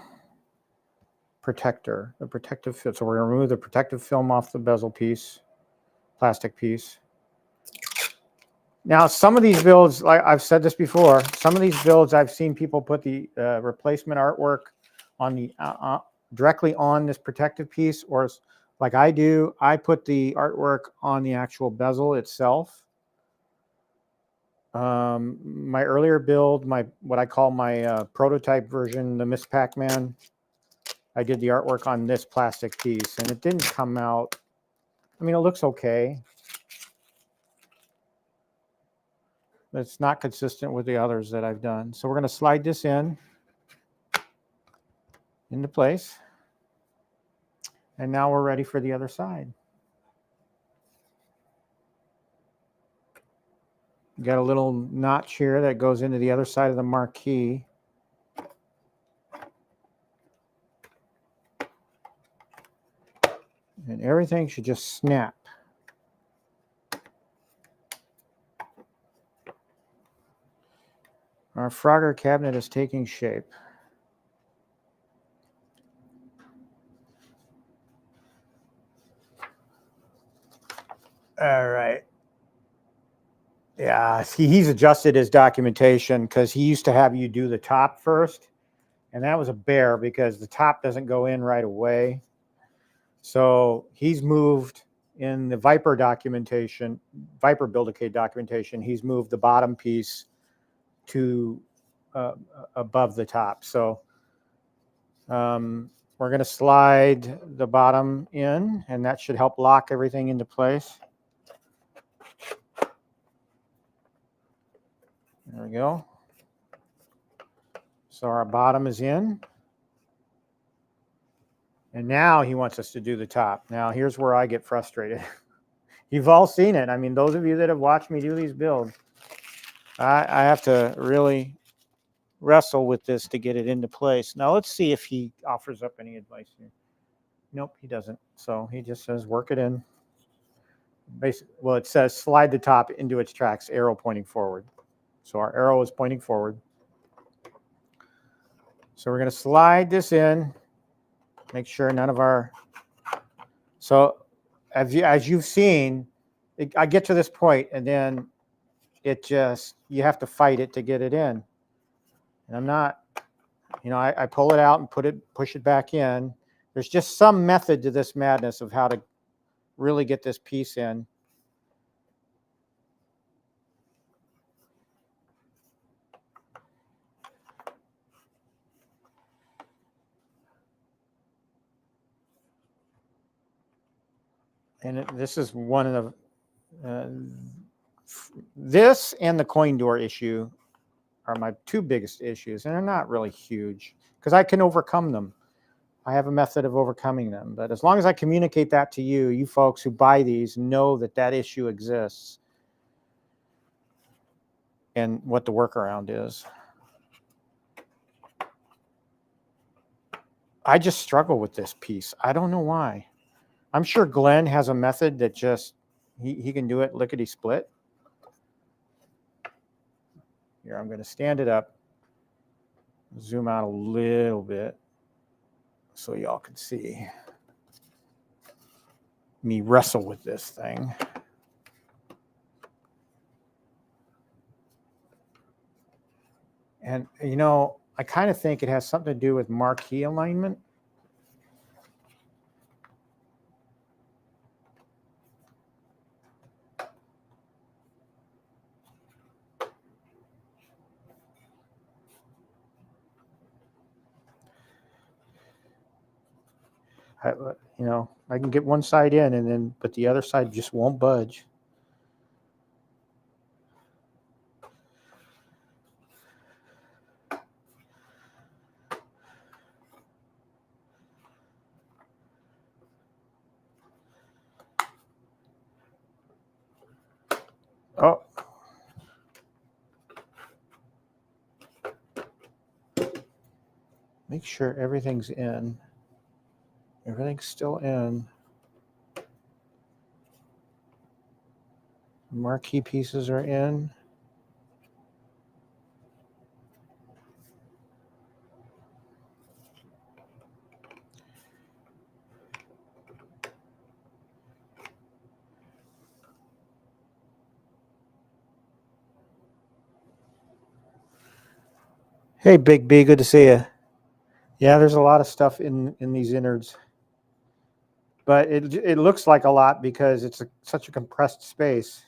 protector, the protective film. So we're going to remove the protective film off the bezel piece, plastic piece. Now, some of these builds, like I've said this before, some of these builds I've seen people put the replacement artwork on the directly on this protective piece, or like I do, I put the artwork on the actual bezel itself. My earlier build, what I call my prototype version, the Miss Pac-Man, I did the artwork on this plastic piece, and it didn't come out. I mean, it looks okay, but it's not consistent with the others that I've done. So we're going to slide this into place. And now we're ready for the other side. You got a little notch here that goes into the other side of the marquee. And everything should just snap. Our Frogger cabinet is taking shape. All right. Yeah, he's adjusted his documentation because he used to have you do the top first. And that was a bear because the top doesn't go in right away. So he's moved in the Viper documentation, Viper Build-A-Cade documentation, he's moved the bottom piece to above the top. So we're going to slide the bottom in, and that should help lock everything into place. There we go. So our bottom is in. And now he wants us to do the top. Now here's where I get frustrated. You've all seen it. I mean, those of you that have watched me do these builds, I have to really wrestle with this to get it into place. Now let's see if he offers up any advice here. Nope, he doesn't. So he just says work it in. Basically, well, it says slide the top into its tracks, arrow pointing forward. So our arrow is pointing forward. So we're going to slide this in. Make sure none of our... So as you've seen, I get to this point and then it just, you have to fight it to get it in. And I'm not, you know, I pull it out and push it back in. There's just some method to this madness of how to really get this piece in. And this is one of the, this and the coin door issue are my two biggest issues. And they're not really huge because I can overcome them. I have a method of overcoming them. But as long as I communicate that to you, you folks who buy these know that that issue exists and what the workaround is. I just struggle with this piece. I don't know why. I'm sure Glenn has a method that just, he can do it lickety-split. Here, I'm going to stand it up, zoom out a little bit so y'all can see me wrestle with this thing. And, you know, I kind of think it has something to do with marquee alignment. You know, I can get one side in and then, but the other side just won't budge. Oh. Make sure everything's in. Everything's still in. Marquee pieces are in. Hey, Big B, good to see you. Yeah, there's a lot of stuff in these innards, but it looks like a lot because it's such a compressed space.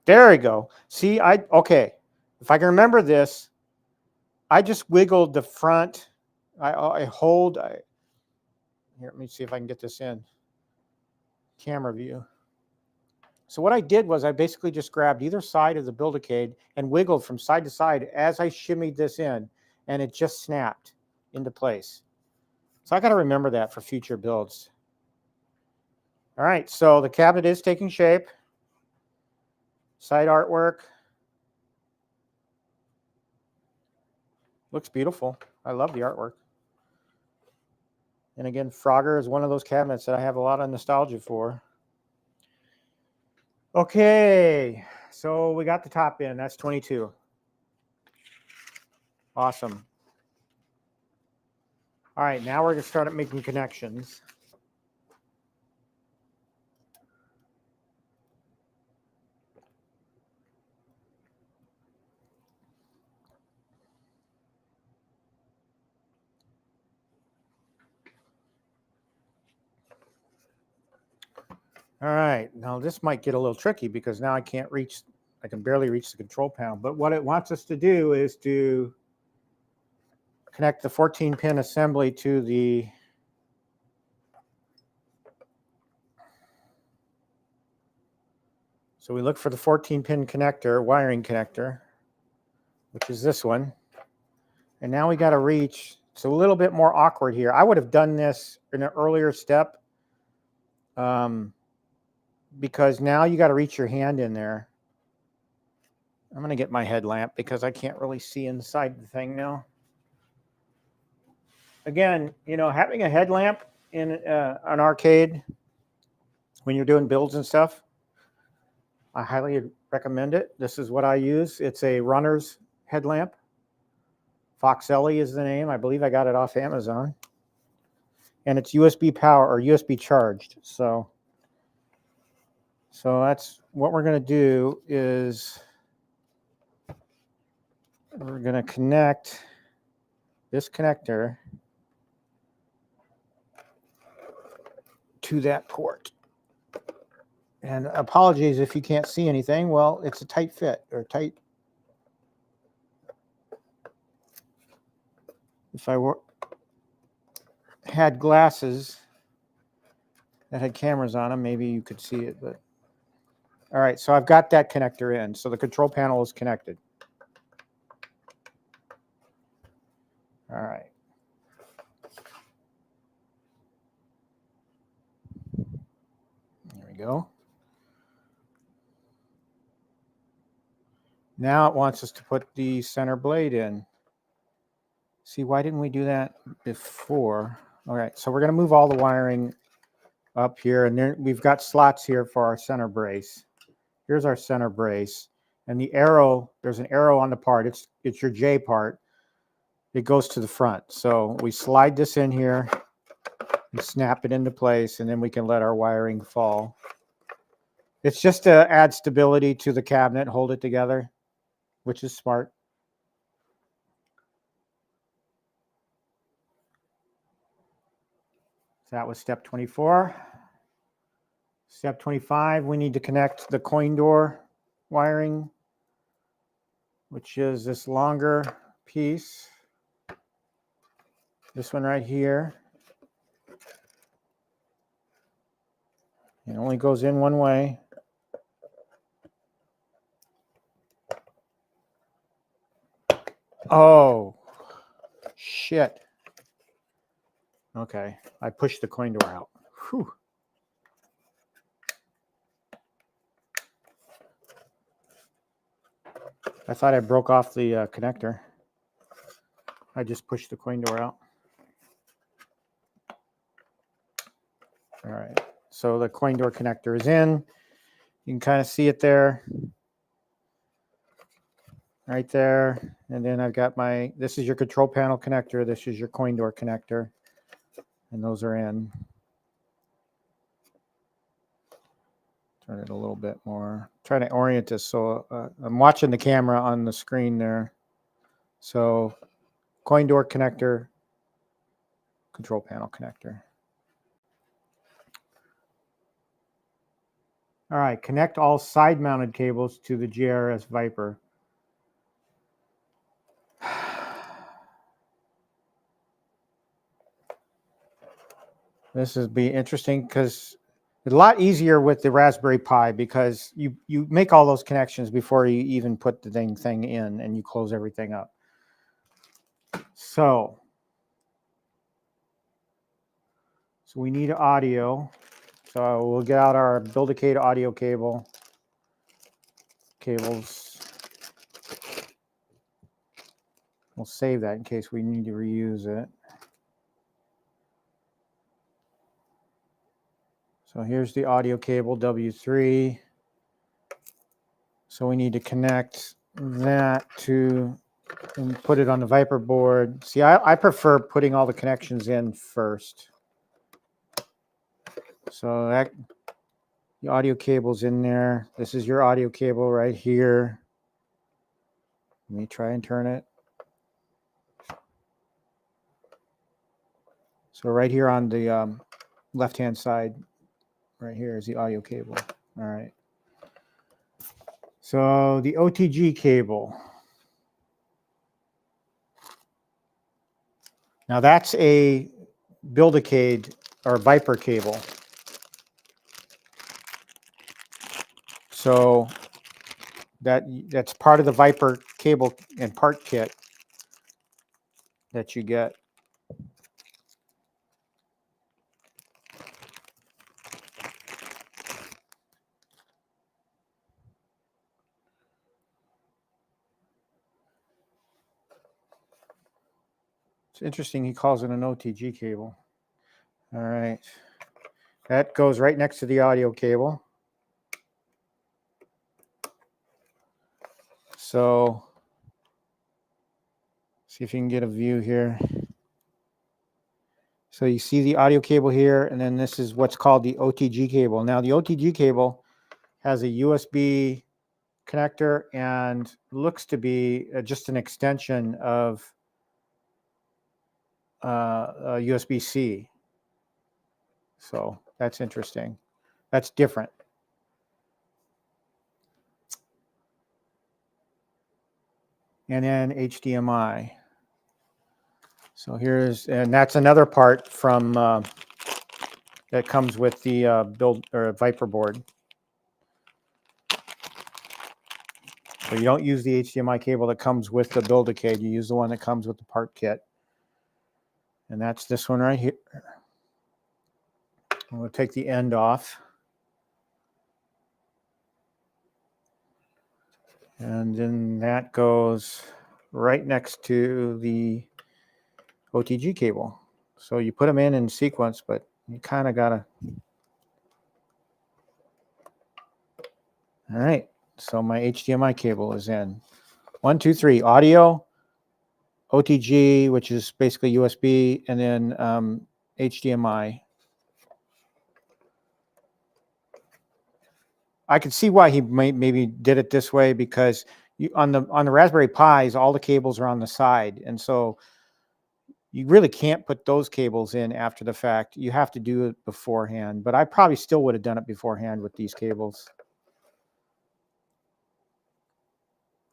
There we go. See, okay. If I can remember this, I just wiggled the front. Here, let me see if I can get this in camera view. So what I did was I basically just grabbed either side of the Build-A-Cade and wiggled from side to side as I shimmied this in, and it just snapped into place. So I got to remember that for future builds. All right, so the cabinet is taking shape. Side artwork. Looks beautiful. I love the artwork. And again, Frogger is one of those cabinets that I have a lot of nostalgia for. Okay, so we got the top in. That's 22. Awesome. All right, now we're going to start making connections. All right, now this might get a little tricky because now I can barely reach the control panel. But what it wants us to do is to connect the 14-pin assembly to the So we look for the 14-pin connector, wiring connector, which is this one. And now we got to reach, it's a little bit more awkward here. I would have done this in an earlier step because now you got to reach your hand in there. I'm going to get my headlamp because I can't really see inside the thing now. Again, you know, having a headlamp in an arcade when you're doing builds and stuff, I highly recommend it. This is what I use. It's a runner's headlamp. Foxelli is the name. I believe I got it off Amazon. And it's USB power or USB charged. So that's what we're going to do is we're going to connect this connector to that port. And apologies if you can't see anything. Well, it's a tight fit or tight. If I had glasses that had cameras on them, maybe you could see it. But all right, so I've got that connector in. So the control panel is connected. All right. There we go. Now it wants us to put the center blade in. See, why didn't we do that before? All right, so we're going to move all the wiring up here, and then we've got slots here for our center brace. Here's our center brace, and the arrow, there's an arrow on the part. It's your J part. It goes to the front. So we slide this in here and snap it into place, and then we can let our wiring fall. It's just to add stability to the cabinet, hold it together, which is smart. So that was step 24. Step 25, we need to connect the coin door wiring, which is this longer piece. This one right here. It only goes in one way. Oh, shit. Okay, I pushed the coin door out. Whew. I thought I broke off the connector. I just pushed the coin door out. All right, so the coin door connector is in. You can kind of see it there. Right there. And then I've got my, this is your control panel connector. This is your coin door connector. And those are in. Turn it a little bit more. Try to orient this so I'm watching the camera on the screen there. So coin door connector, control panel connector. All right, connect all side mounted cables to the GRS Viper. This will be interesting because it's a lot easier with the Raspberry Pi because you make all those connections before you even put the thing in, and you close everything up. So we need audio. So we'll get out our Build-A-Cade audio cables. We'll save that in case we need to reuse it. So here's the audio cable W3. So we need to connect that to and put it on the Viper board. See, I prefer putting all the connections in first. So that the audio cable's in there. This is your audio cable right here. Let me try and turn it. So right here on the left-hand side, right here is the audio cable. All right. So the OTG cable. Now that's a Build-A-Cade or Viper cable. So that's part of the Viper cable and part kit that you get. It's interesting he calls it an OTG cable. All right. That goes right next to the audio cable. So see if you can get a view here. So you see the audio cable here, and then this is what's called the OTG cable. Now the OTG cable has a USB connector and looks to be just an extension of USB-C. So that's interesting. That's different. And then HDMI. So here's, and that's another part from that comes with the build or Viper board. So you don't use the HDMI cable that comes with the Build-A-Cade. You use the one that comes with the part kit. And that's this one right here. We'll take the end off. And then that goes right next to the OTG cable. So you put them in sequence, but you kind of got to. All right. So my HDMI cable is in. 1, 2, 3. Audio, OTG, which is basically USB, and then HDMI. I could see why he maybe did it this way because on the Raspberry Pis, all the cables are on the side, and so you really can't put those cables in after the fact. You have to do it beforehand. But I probably still would have done it beforehand with these cables.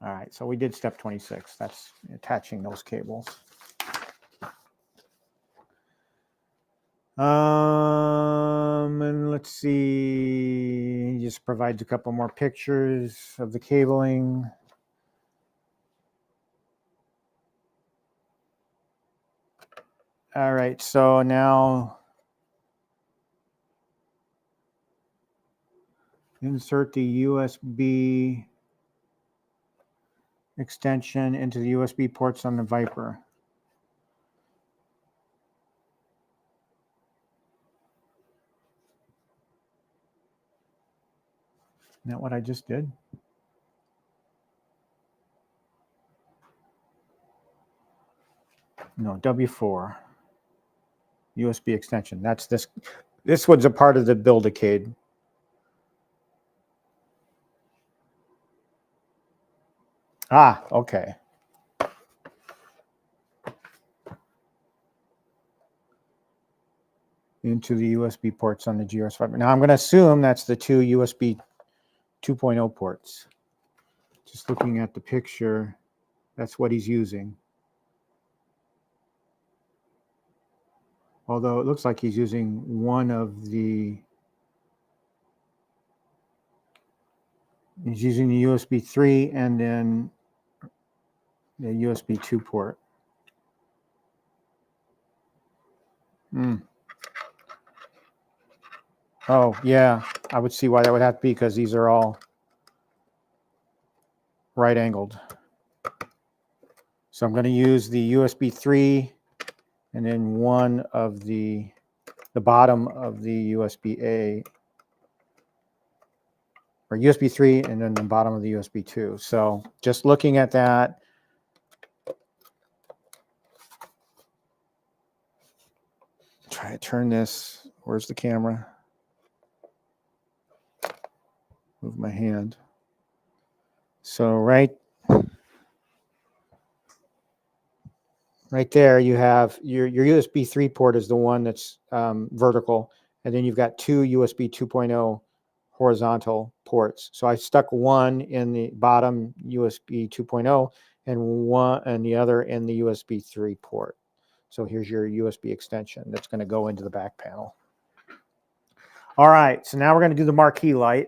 All right, so we did step 26. That's attaching those cables. And let's see, he just provides a couple more pictures of the cabling. All right, so now insert the USB extension into the USB ports on the Viper. Isn't that what I just did? No, W4. USB extension. That's this. This was a part of the Build-A-Cade. Ah, okay. Into the USB ports on the GRS Viper. Now I'm going to assume that's the two USB 2.0 ports. Just looking at the picture, that's what he's using. Although it looks like he's using one of the, he's using the USB 3 and then the USB 2 port. Oh, yeah, I would see why that would have to be, because these are all right angled. So I'm going to use the USB 3 and then one of the bottom of the USB A, or USB 3 and then the bottom of the USB 2. So just looking at that, try to turn this. Where's the camera? Move my hand. So right there, you have your USB 3 port is the one that's vertical, and then you've got two USB 2.0 horizontal ports. So I stuck one in the bottom USB 2.0 and the other in the USB 3 port. So here's your USB extension that's going to go into the back panel. All right, so now we're going to do the marquee light,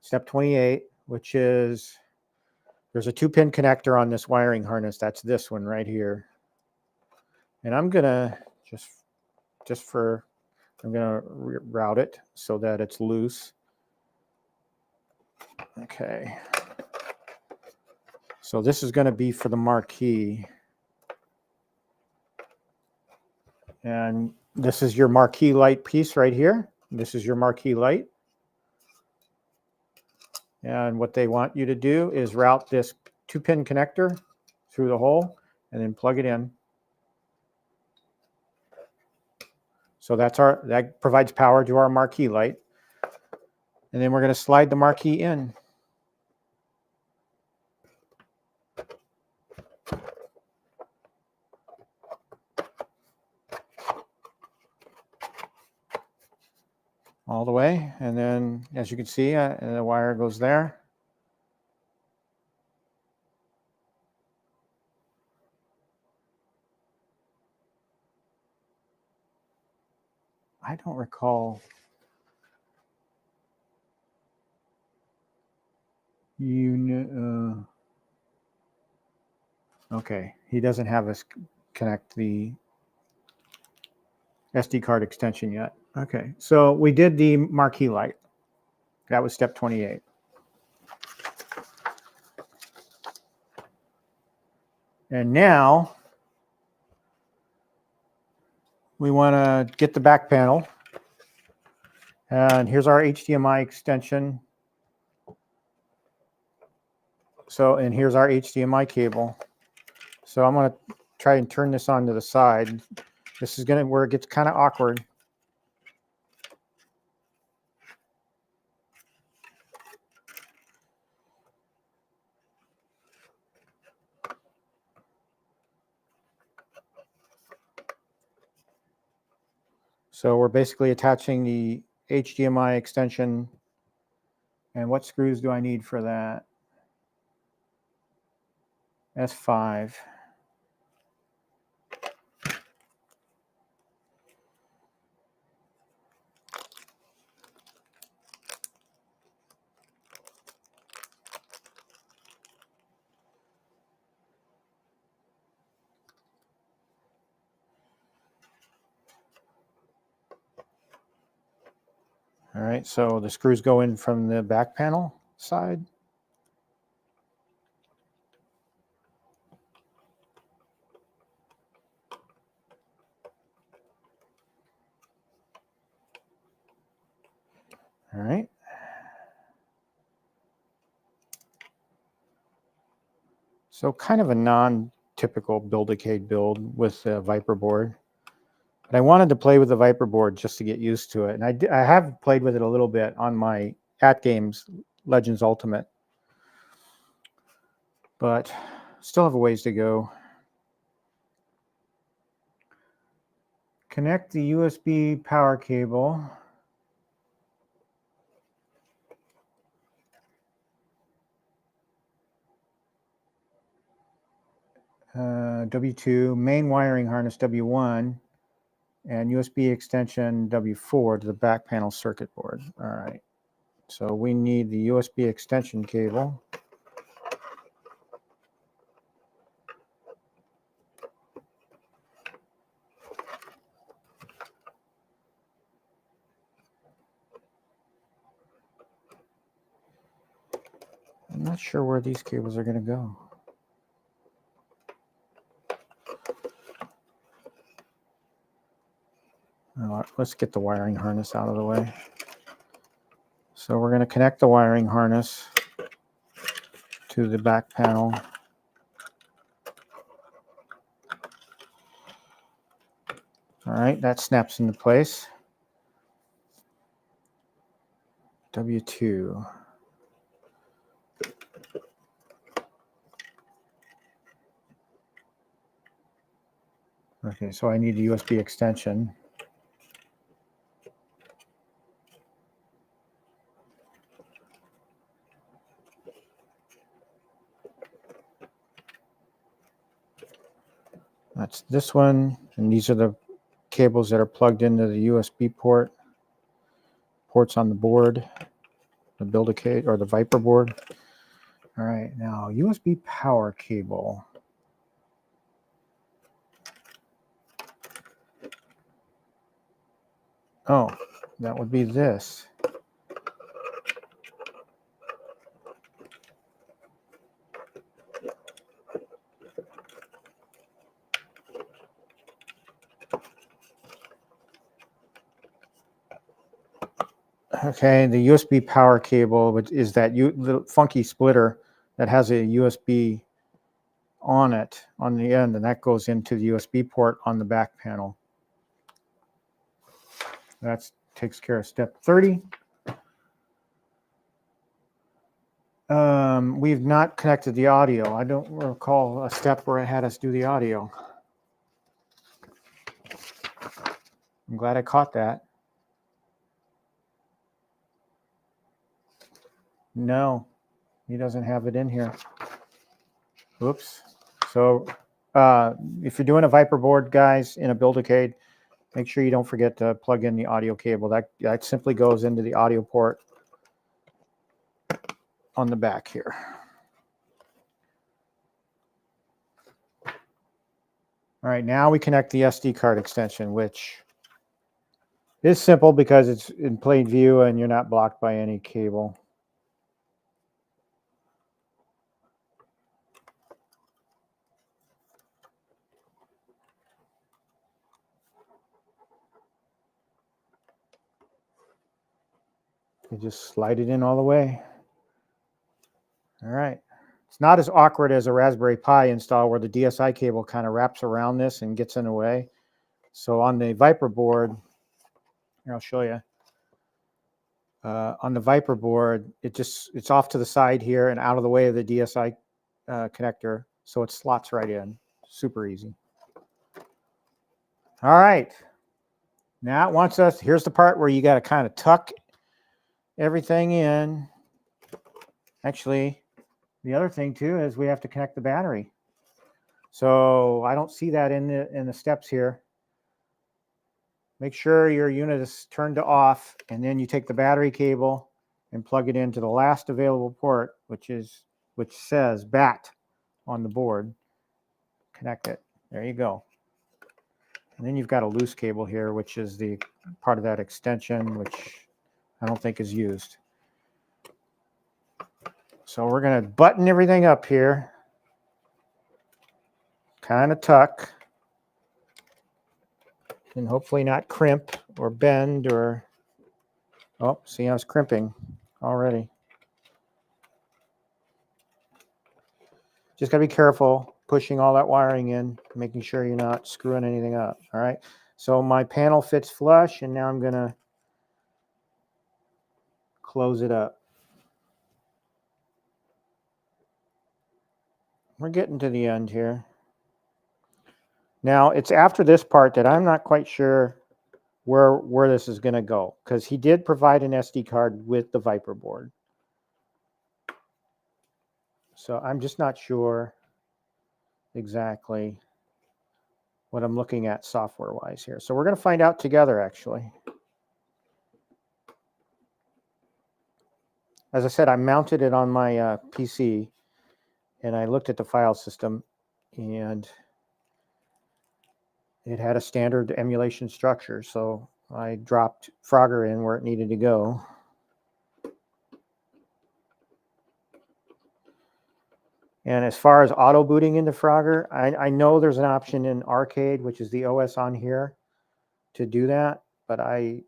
step 28, which is, there's a 2-pin connector on this wiring harness. That's this one right here. And I'm going to I'm going to route it so that it's loose. Okay. So this is going to be for the marquee. And this is your marquee light piece right here. This is your marquee light. And what they want you to do is route this 2-pin connector through the hole and then plug it in. So that provides power to our marquee light. And then we're going to slide the marquee in. All the way, and then as you can see, the wire goes there. I don't recall okay, he doesn't have us connect the SD card extension yet. Okay, so we did the marquee light. That was step 28. And now we want to get the back panel. And here's our HDMI extension. So, and here's our HDMI cable. So I'm going to try and turn this on to the side. This is going to where it gets kind of awkward. So we're basically attaching the HDMI extension. And what screws do I need for that? S5. All right, so the screws go in from the back panel side. All right. So kind of a non-typical Build-A-Cade build with the Viper board. But I wanted to play with the Viper board just to get used to it. And I have played with it a little bit on my @Games Legends Ultimate. But still have a ways to go. Connect the USB power cable. W2, main wiring harness W1, and USB extension W4 to the back panel circuit board. All right. So we need the USB extension cable. I'm not sure where these cables are going to go. Let's get the wiring harness out of the way. So we're going to connect the wiring harness to the back panel. All right, that snaps into place. W2. Okay, so I need a USB extension. That's this one, and these are the cables that are plugged into the USB ports on the board, the Build-A-Cade or the Viper board. All right, now USB power cable. Oh, that would be this. Okay, the USB power cable is that little funky splitter that has a USB on it on the end, and that goes into the USB port on the back panel. That takes care of step 30. We've not connected the audio. I don't recall a step where it had us do the audio. I'm glad I caught that. No, he doesn't have it in here. Oops. So if you're doing a Viper board, guys, in a Build-A-Cade, make sure you don't forget to plug in the audio cable. That simply goes into the audio port on the back here. All right, now we connect the SD card extension, which is simple because it's in plain view and you're not blocked by any cable. You just slide it in all the way. All right. It's not as awkward as a Raspberry Pi install where the DSi cable kind of wraps around this and gets in the way. So on the Viper board, here I'll show you. On the Viper board, it's off to the side here and out of the way of the DSi connector, so it slots right in. Super easy. All right. Now it wants us, here's the part where you got to kind of tuck everything in. Actually, the other thing too is we have to connect the battery. So I don't see that in the steps here. Make sure your unit is turned to off, and then you take the battery cable and plug it into the last available port, which says BAT on the board. Connect it. There you go. And then you've got a loose cable here, which is the part of that extension, which I don't think is used. So we're going to button everything up here. Kind of tuck. And hopefully not crimp or bend or... Oh, see, I was crimping already. Just got to be careful pushing all that wiring in, making sure you're not screwing anything up. All right. So my panel fits flush, and now I'm going to close it up. We're getting to the end here. Now, it's after this part that I'm not quite sure where this is going to go, because he did provide an SD card with the Viper board. So I'm just not sure exactly what I'm looking at software-wise here. So we're going to find out together, actually. As I said, I mounted it on my PC, and I looked at the file system, and it had a standard emulation structure. So I dropped Frogger in where it needed to go. And as far as auto booting into Frogger, I know there's an option in Arcade, which is the OS on here, to do that, but I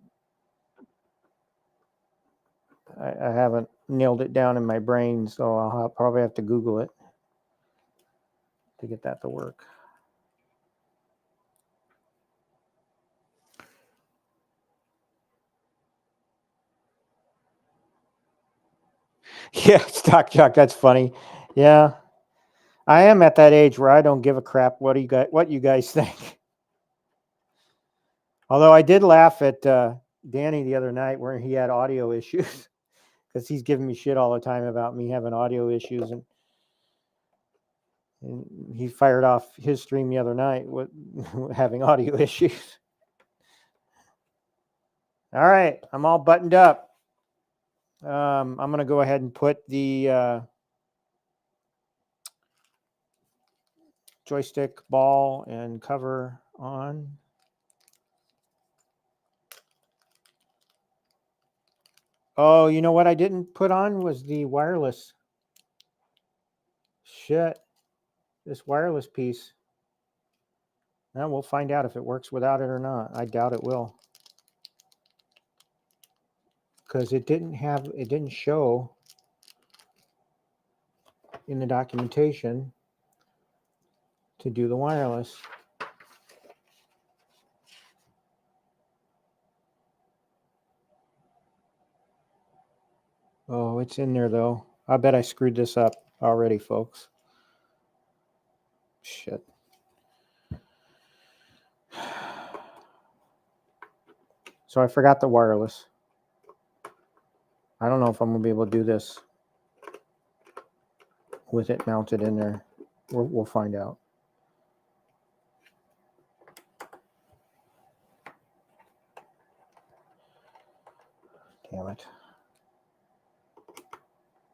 haven't nailed it down in my brain, so I'll probably have to Google it to get that to work. Yeah, Stock Jock, that's funny. Yeah, I am at that age where I don't give a crap what you guys think. Although I did laugh at Danny the other night where he had audio issues, because he's giving me shit all the time about me having audio issues, and he fired off his stream the other night with having audio issues. All right, I'm all buttoned up. I'm going to go ahead and put the joystick ball and cover on. Oh, you know what I didn't put on was the wireless. Shit. This wireless piece. Now we'll find out if it works without it or not. I doubt it will. Because it didn't show in the documentation to do the wireless. Oh, it's in there though. I bet I screwed this up already, folks. Shit. So I forgot the wireless. I don't know if I'm going to be able to do this with it mounted in there. We'll find out. Damn it.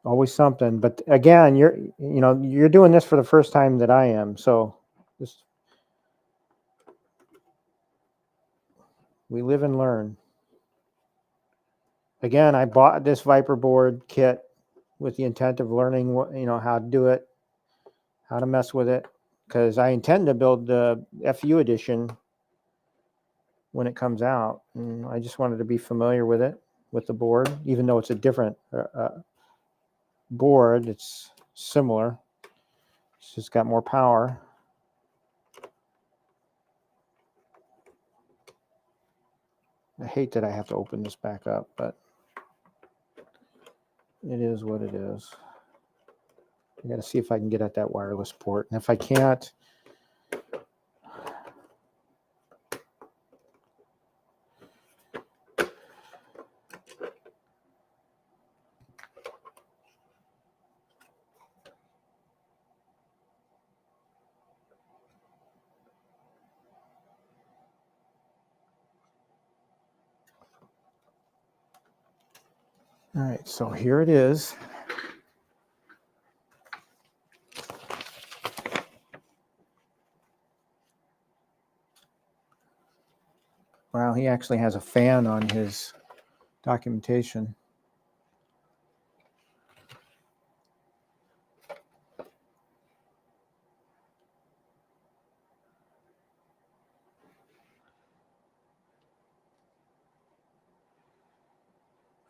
Always something. But again, you're doing this for the first time that I am. So just we live and learn. Again, I bought this Viper board kit with the intent of learning how to do it, how to mess with it, because I intend to build the FU edition when it comes out. And I just wanted to be familiar with it, with the board, even though it's a different board. It's similar. It's just got more power. I hate that I have to open this back up, but it is what it is. I got to see if I can get at that wireless port. And if I can't, all right, so here it is. Wow, he actually has a fan on his documentation.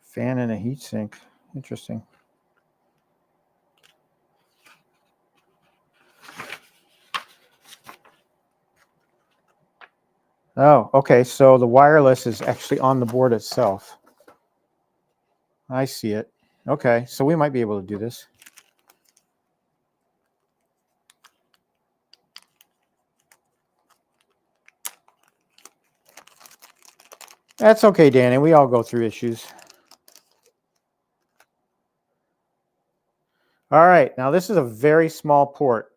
Fan and a heat sink. Interesting. Oh, okay. So the wireless is actually on the board itself. I see it. Okay, so we might be able to do this. That's okay, Danny. We all go through issues. All right, now this is a very small port.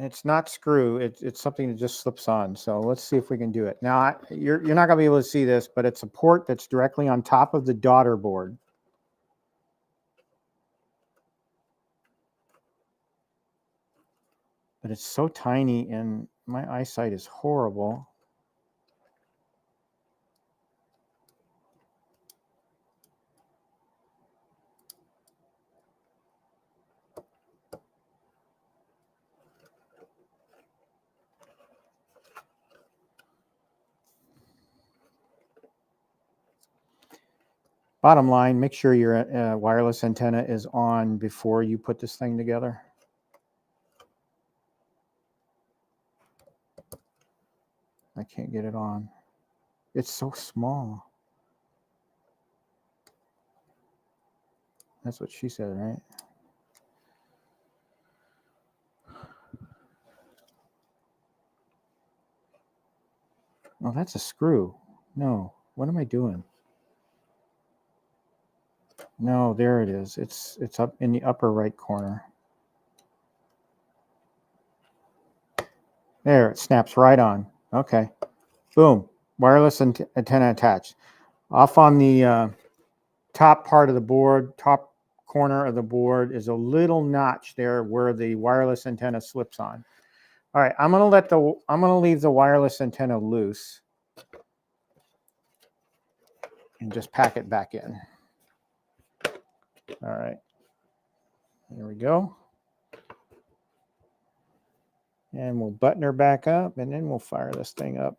It's not screw. It's something that just slips on. So let's see if we can do it. Now, you're not going to be able to see this, but it's a port that's directly on top of the daughter board. But it's so tiny and my eyesight is horrible. Bottom line, make sure your wireless antenna is on before you put this thing together. I can't get it on. It's so small. That's what she said, right? Oh, that's a screw. No, what am I doing? No, there it is. It's up in the upper right corner. There, it snaps right on. Okay. Boom. Wireless antenna attached. Off on the top part of the board, top corner of the board is a little notch there where the wireless antenna slips on. All right, I'm gonna leave the wireless antenna loose and just pack it back in. All right. There we go. And we'll button her back up and then we'll fire this thing up.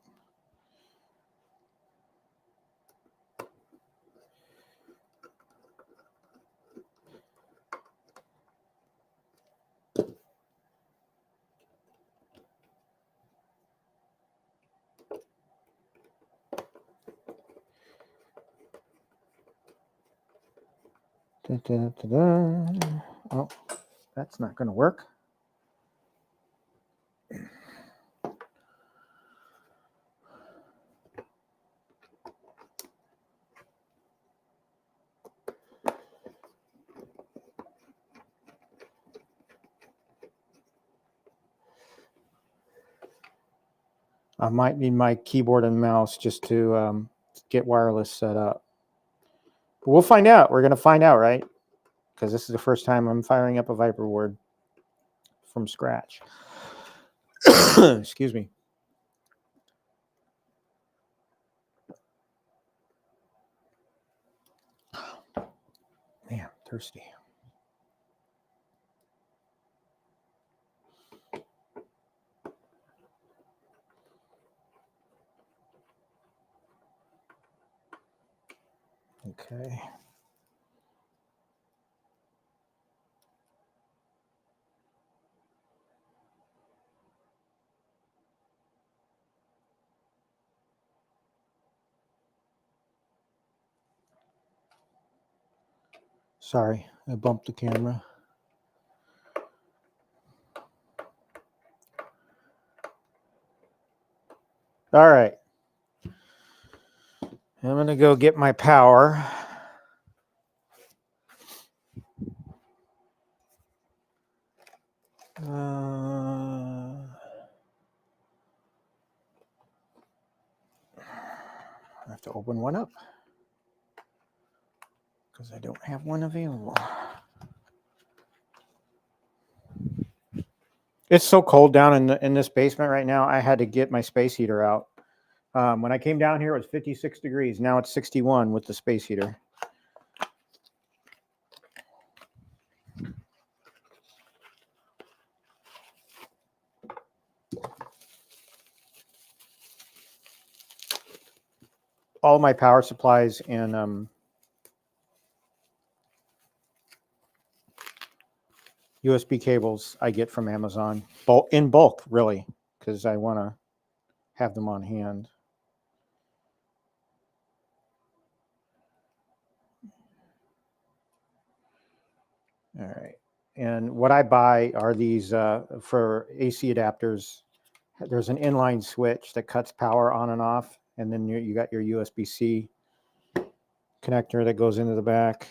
Da, da, da, da. Oh, that's not going to work. I might need my keyboard and mouse just to get wireless set up. But we'll find out. We're going to find out, right? Because this is the first time I'm firing up a Viper board from scratch. Excuse me. Man, thirsty. Okay. Sorry, I bumped the camera. All right. I'm going to go get my power. I have to open one up because I don't have one available. It's so cold down in this basement right now. I had to get my space heater out When I came down here, it was 56 degrees. Now it's 61 with the space heater. All my power supplies and USB cables I get from Amazon, in bulk, really, because I want to have them on hand. All right. And what I buy are these for AC adapters. There's an inline switch that cuts power on and off. And then you got your USB-C connector that goes into the back.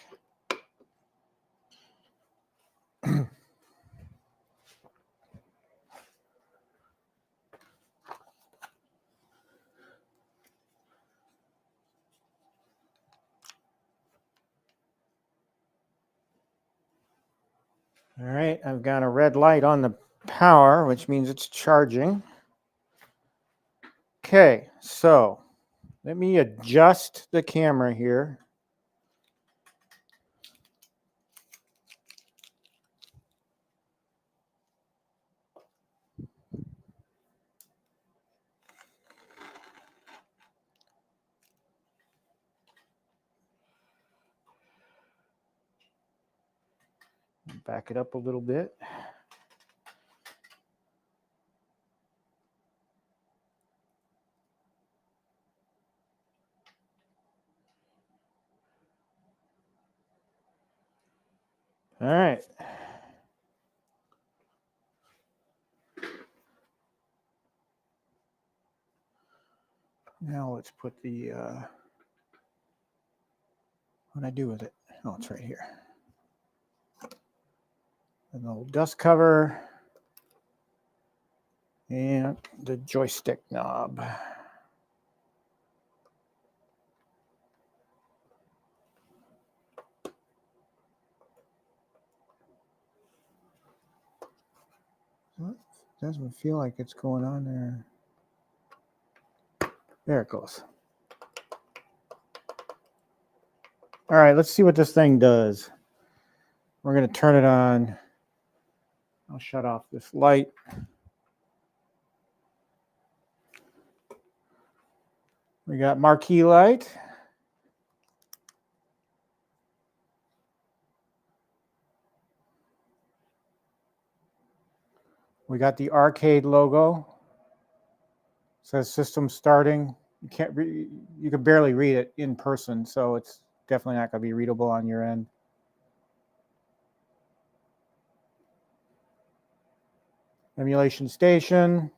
All right, I've got a red light on the power, which means it's charging. Okay, so let me adjust the camera here. Back it up a little bit. All right. Now let's put the, what did I do with it? Oh, it's right here. An old dust cover and the joystick knob. Doesn't feel like it's going on there. There it goes. All right, let's see what this thing does. We're going to turn it on. I'll shut off this light. We got marquee light. We got the arcade logo. It says system starting. You can't you can barely read it in person, so it's definitely not going to be readable on your end. Emulation station.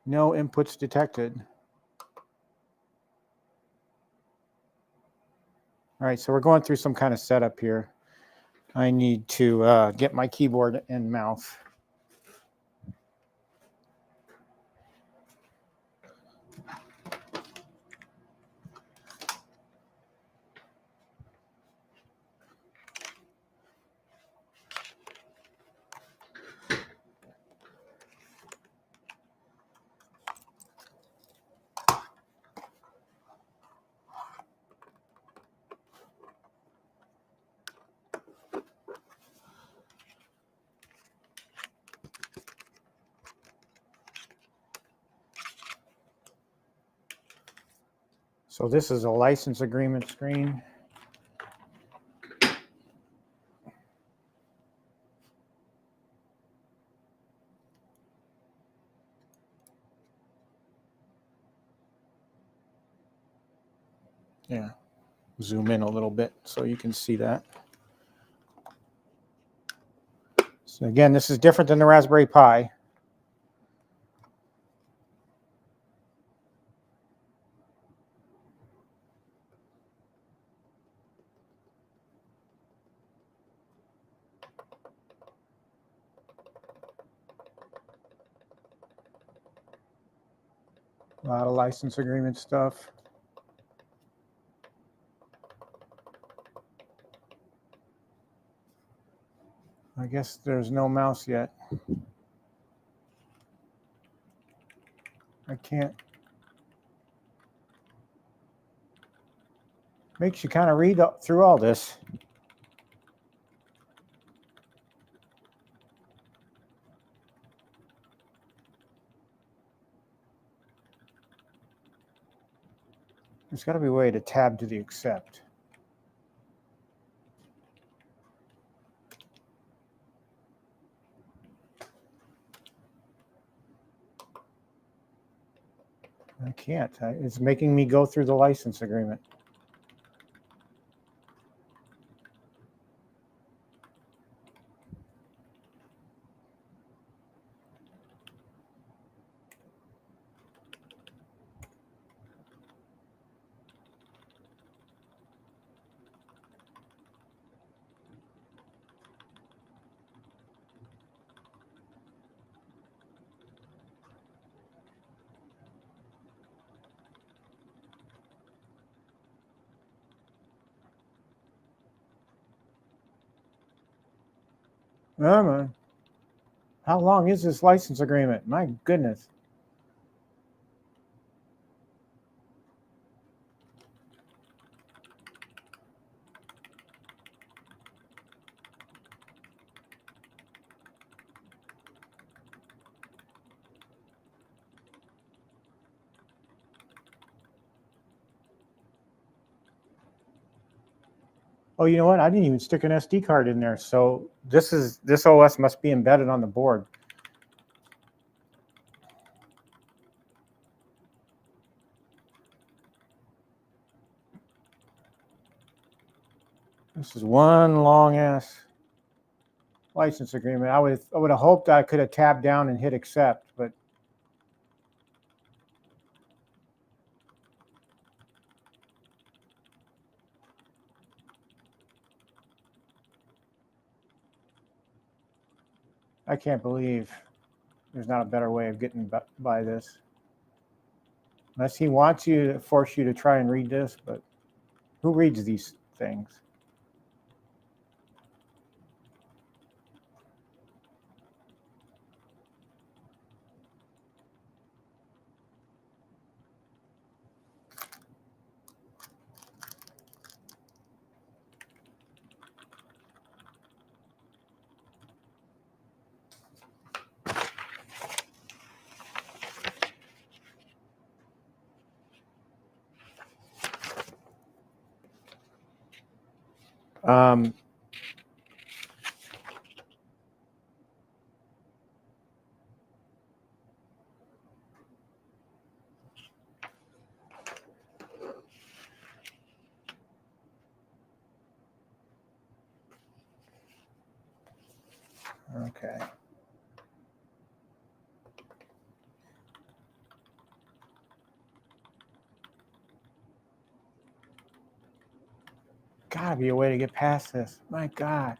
No inputs detected. All right, so we're going through some kind of setup here. I need to get my keyboard and mouse. So this is a license agreement screen. Yeah, zoom in a little bit so you can see that. So again, this is different than the Raspberry Pi. A lot of license agreement stuff. I guess there's no mouse yet. I can't. Makes you kind of read through all this. There's got to be a way to tab to the accept. I can't. It's making me go through the license agreement. Oh, man. How long is this license agreement? My goodness. Oh, you know what? I didn't even stick an SD card in there. So this OS must be embedded on the board. This is one long ass license agreement. I would have hoped I could have tabbed down and hit accept, but I can't believe there's not a better way of getting by this. Unless he wants you to force you to try and read this, but who reads these things? Okay. Gotta be a way to get past this. My God.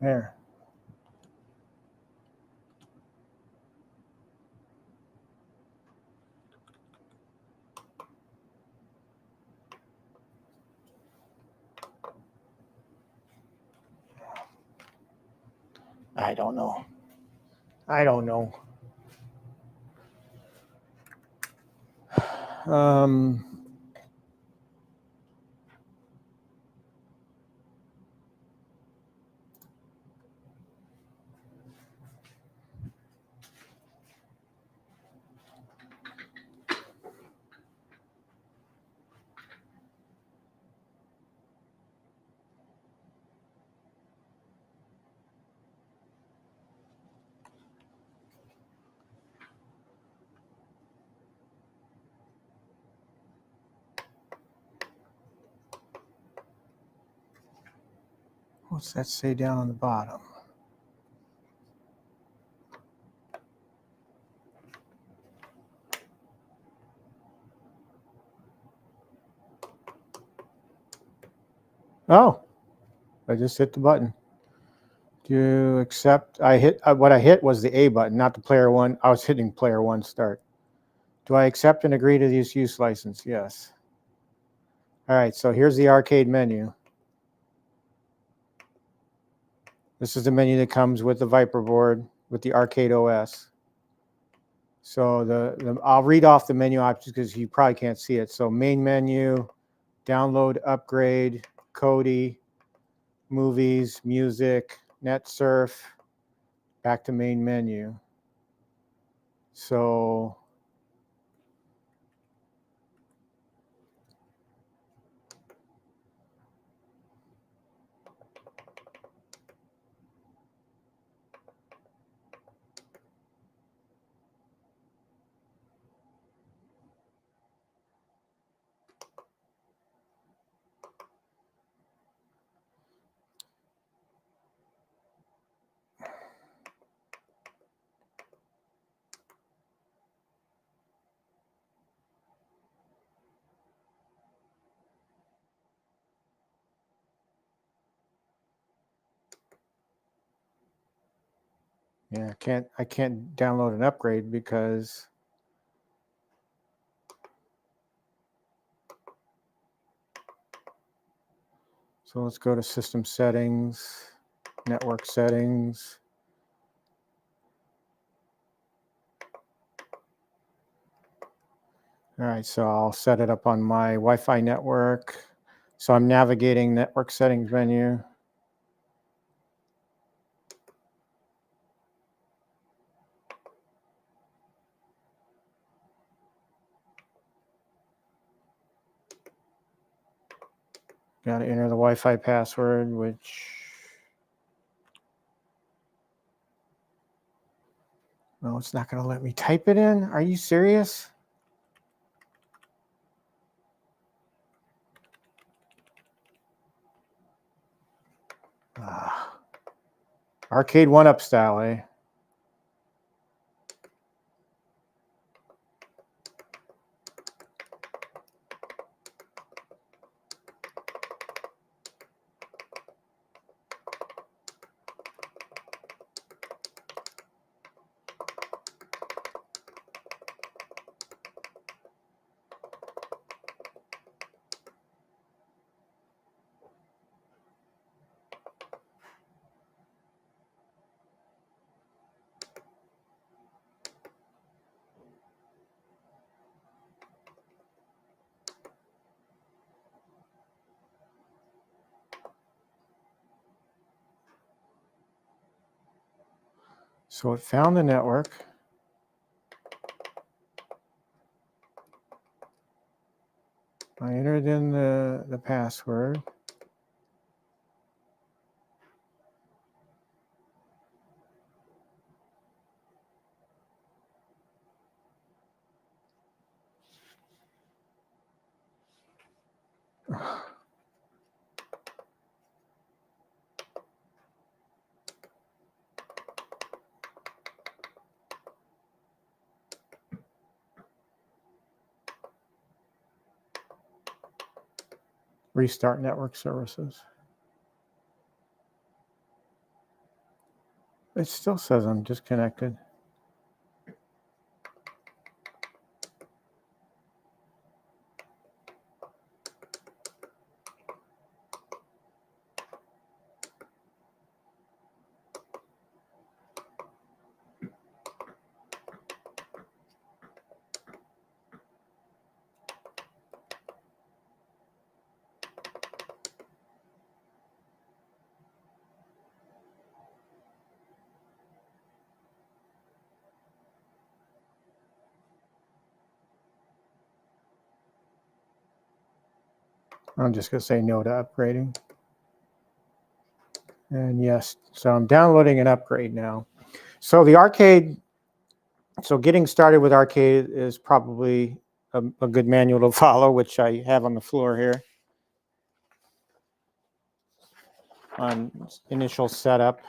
There. I don't know. I don't know. What's that say down on the bottom? Oh, I just hit the button. Do you accept? I hit what I hit was the A button, not the player one. I was hitting player one start. Do I accept and agree to this use license? Yes. All right, so here's the arcade menu. This is the menu that comes with the Viper board with the arcade OS. So I'll read off the menu options because you probably can't see it. So main menu, download, upgrade, Kodi, movies, music, net surf, back to main menu. So yeah, I can't download an upgrade because so let's go to system settings, network settings. All right, so I'll set it up on my Wi-Fi network. So I'm navigating network settings menu. Got to enter the Wi-Fi password, which, no, it's not going to let me type it in. Are you serious? Arcade 1-up style, eh? So it found the network. I entered in the password. Restart network services. It still says I'm disconnected. I'm just going to say no to upgrading. And yes, so I'm downloading an upgrade now. So the arcade, so getting started with arcade is probably a good manual to follow, which I have on the floor here. On initial setup.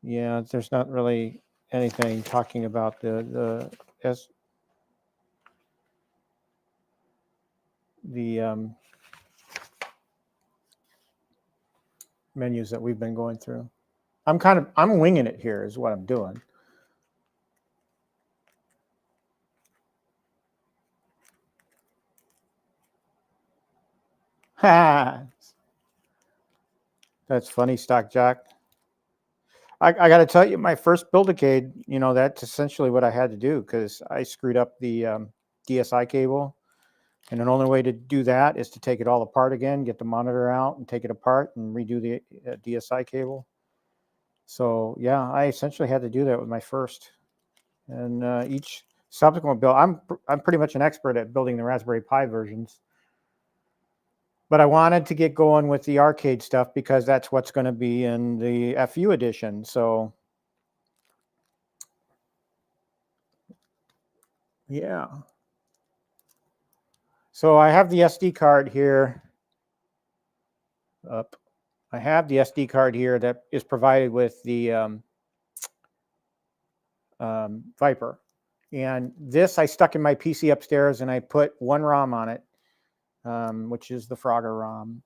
Yeah, there's not really anything talking about the menus that we've been going through. I'm winging it here is what I'm doing. Ha! That's funny, Stock Jock. I got to tell you, my first Build-A-Cade, you know, that's essentially what I had to do because I screwed up the DSi cable. And the only way to do that is to take it all apart again, get the monitor out and take it apart and redo the DSi cable. So yeah, I essentially had to do that with my first. And each subsequent build, I'm pretty much an expert at building the Raspberry Pi versions. But I wanted to get going with the arcade stuff because that's what's going to be in the FU edition. So yeah. So I have the SD card here. I have the SD card here that is provided with the Viper. And this I stuck in my PC upstairs and I put one ROM on it, which is the Frogger ROM.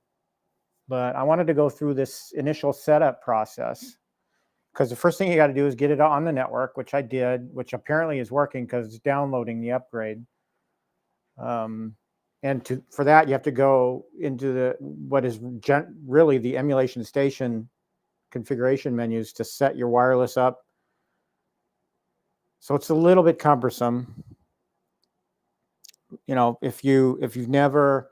But I wanted to go through this initial setup process because the first thing you got to do is get it on the network, which I did, which apparently is working because it's downloading the upgrade. And for that, you have to go into what is really the emulation station configuration menus to set your wireless up. So it's a little bit cumbersome. You know, if you're new to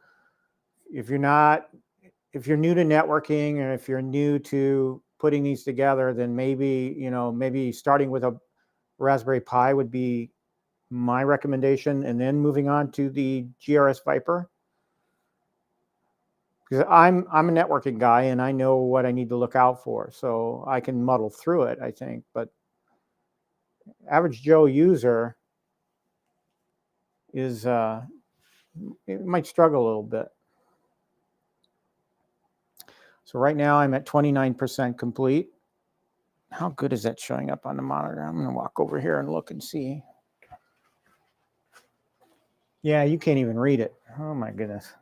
networking and if you're new to putting these together, then maybe starting with a Raspberry Pi would be my recommendation, and then moving on to the GRS Viper. Because I'm a networking guy and I know what I need to look out for, so I can muddle through it, I think. But average Joe user is it might struggle a little bit. So right now I'm at 29% complete. How good is that showing up on the monitor? I'm going to walk over here and look and see. Yeah, you can't even read it. Oh my goodness.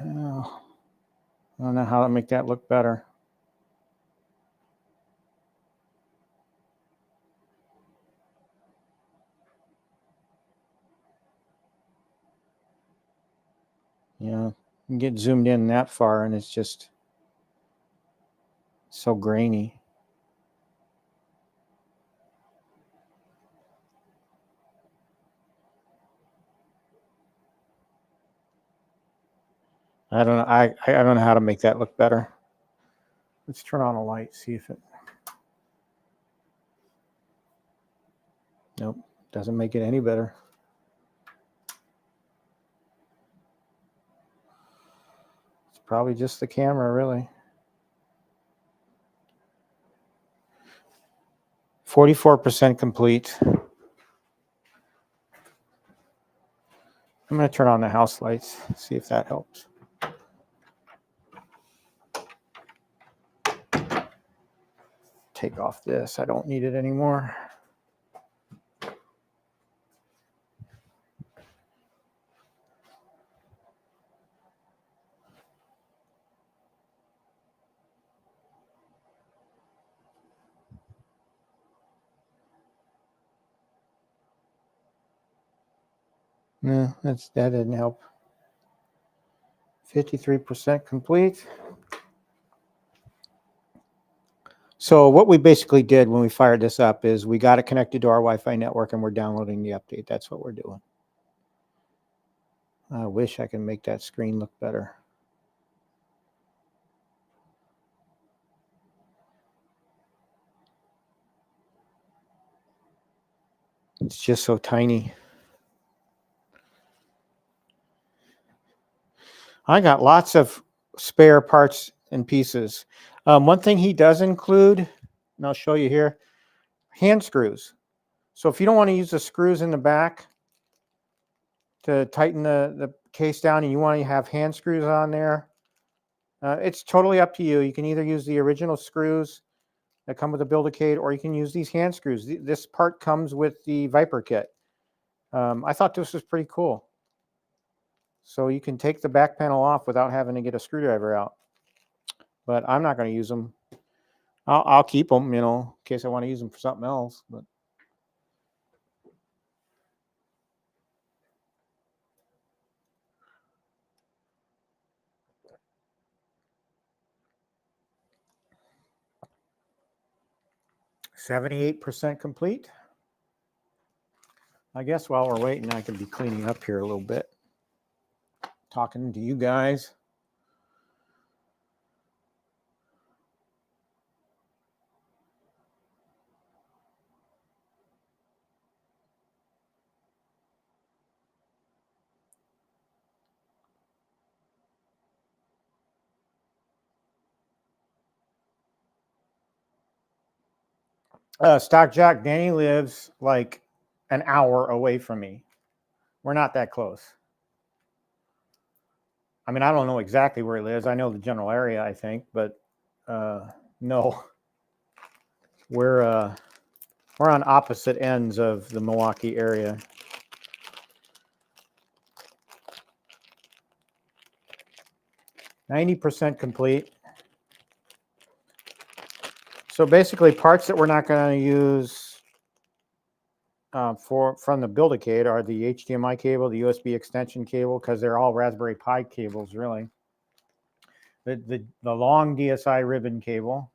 Oh, I don't know how to make that look better. Yeah, you can get zoomed in that far and it's just so grainy. I don't know. I don't know how to make that look better. Let's turn on a light, see if it. Nope, doesn't make it any better. It's probably just the camera, really. 44% complete. I'm going to turn on the house lights, see if that helps. Take off this. I don't need it anymore. No, that didn't help. 53% complete. So what we basically did when we fired this up is we got it connected to our Wi-Fi network and we're downloading the update. That's what we're doing. I wish I could make that screen look better. It's just so tiny. I got lots of spare parts and pieces. One thing he does include, and I'll show you here, hand screws. So if you don't want to use the screws in the back to tighten the case down and you want to have hand screws on there, It's totally up to you. You can either use the original screws that come with the Build-A-Cade, or you can use these hand screws. This part comes with the Viper kit. I thought this was pretty cool. So you can take the back panel off without having to get a screwdriver out. But I'm not going to use them. I'll keep them, you know, in case I want to use them for something else. But 78% complete. I guess while we're waiting, I can be cleaning up here a little bit, talking to you guys. Stock Jack, Danny lives like an hour away from me. We're not that close. I mean, I don't know exactly where he lives. I know the general area, I think, but no, we're on opposite ends of the Milwaukee area. %90 complete. So basically, parts that we're not going to use from the Build-A-Cade are the HDMI cable, the USB extension cable, because they're all Raspberry Pi cables, really. The long DSi ribbon cable,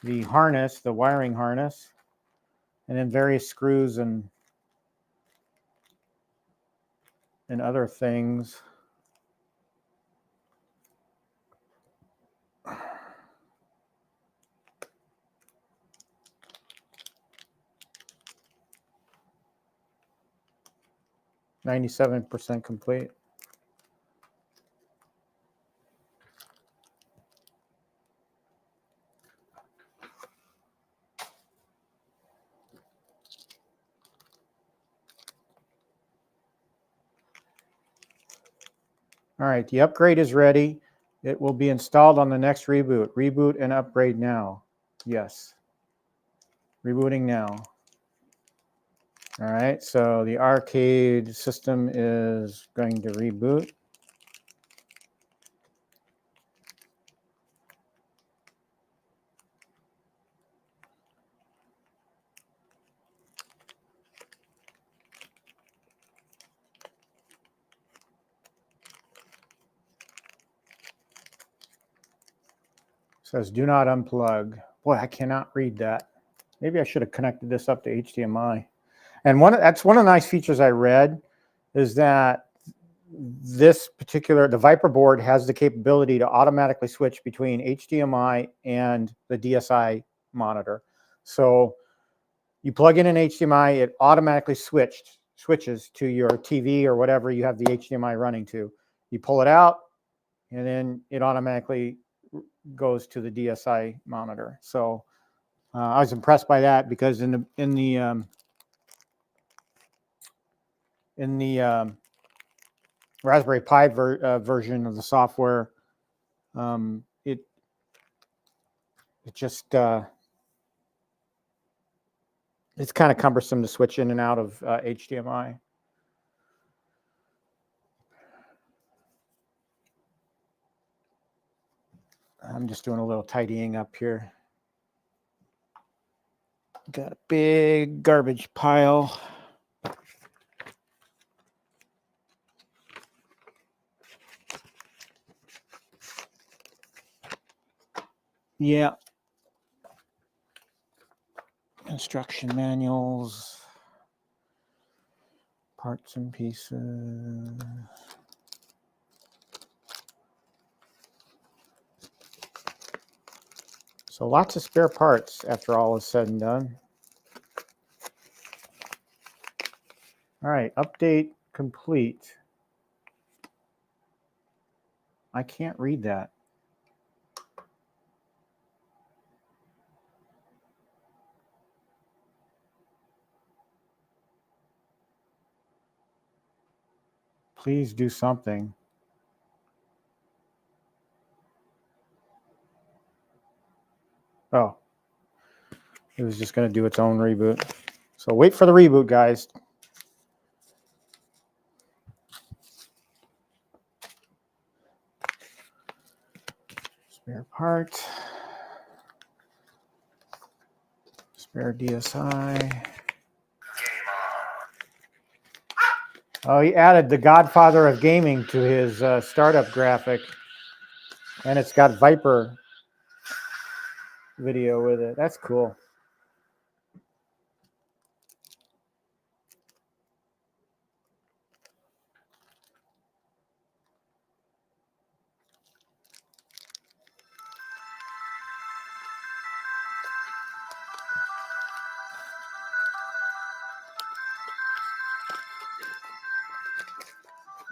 the harness, the wiring harness, and then various screws and other things. %97 complete. All right, the upgrade is ready. It will be installed on the next reboot. Reboot and upgrade now. Yes. Rebooting now. All right, so the arcade system is going to reboot. Says do not unplug. Boy, I cannot read that. Maybe I should have connected this up to HDMI. And that's one of the nice features I read is that this particular, the Viper board has the capability to automatically switch between HDMI and the DSi monitor. So you plug in an HDMI, it automatically switches to your TV or whatever you have the HDMI running to. You pull it out, and then it automatically goes to the DSi monitor. So I was impressed by that because in the Raspberry Pi version of the software, it just it's kind of cumbersome to switch in and out of HDMI. I'm just doing a little tidying up here. Got a big garbage pile. Yeah. Instruction manuals, parts and pieces. So lots of spare parts after all is said and done. All right, update complete. I can't read that. Please do something. Oh, it was just going to do its own reboot. So wait for the reboot, guys. Spare part. Spare DSi. Oh, he added the Godfather of Gaming to his startup graphic. And it's got Viper video with it. That's cool.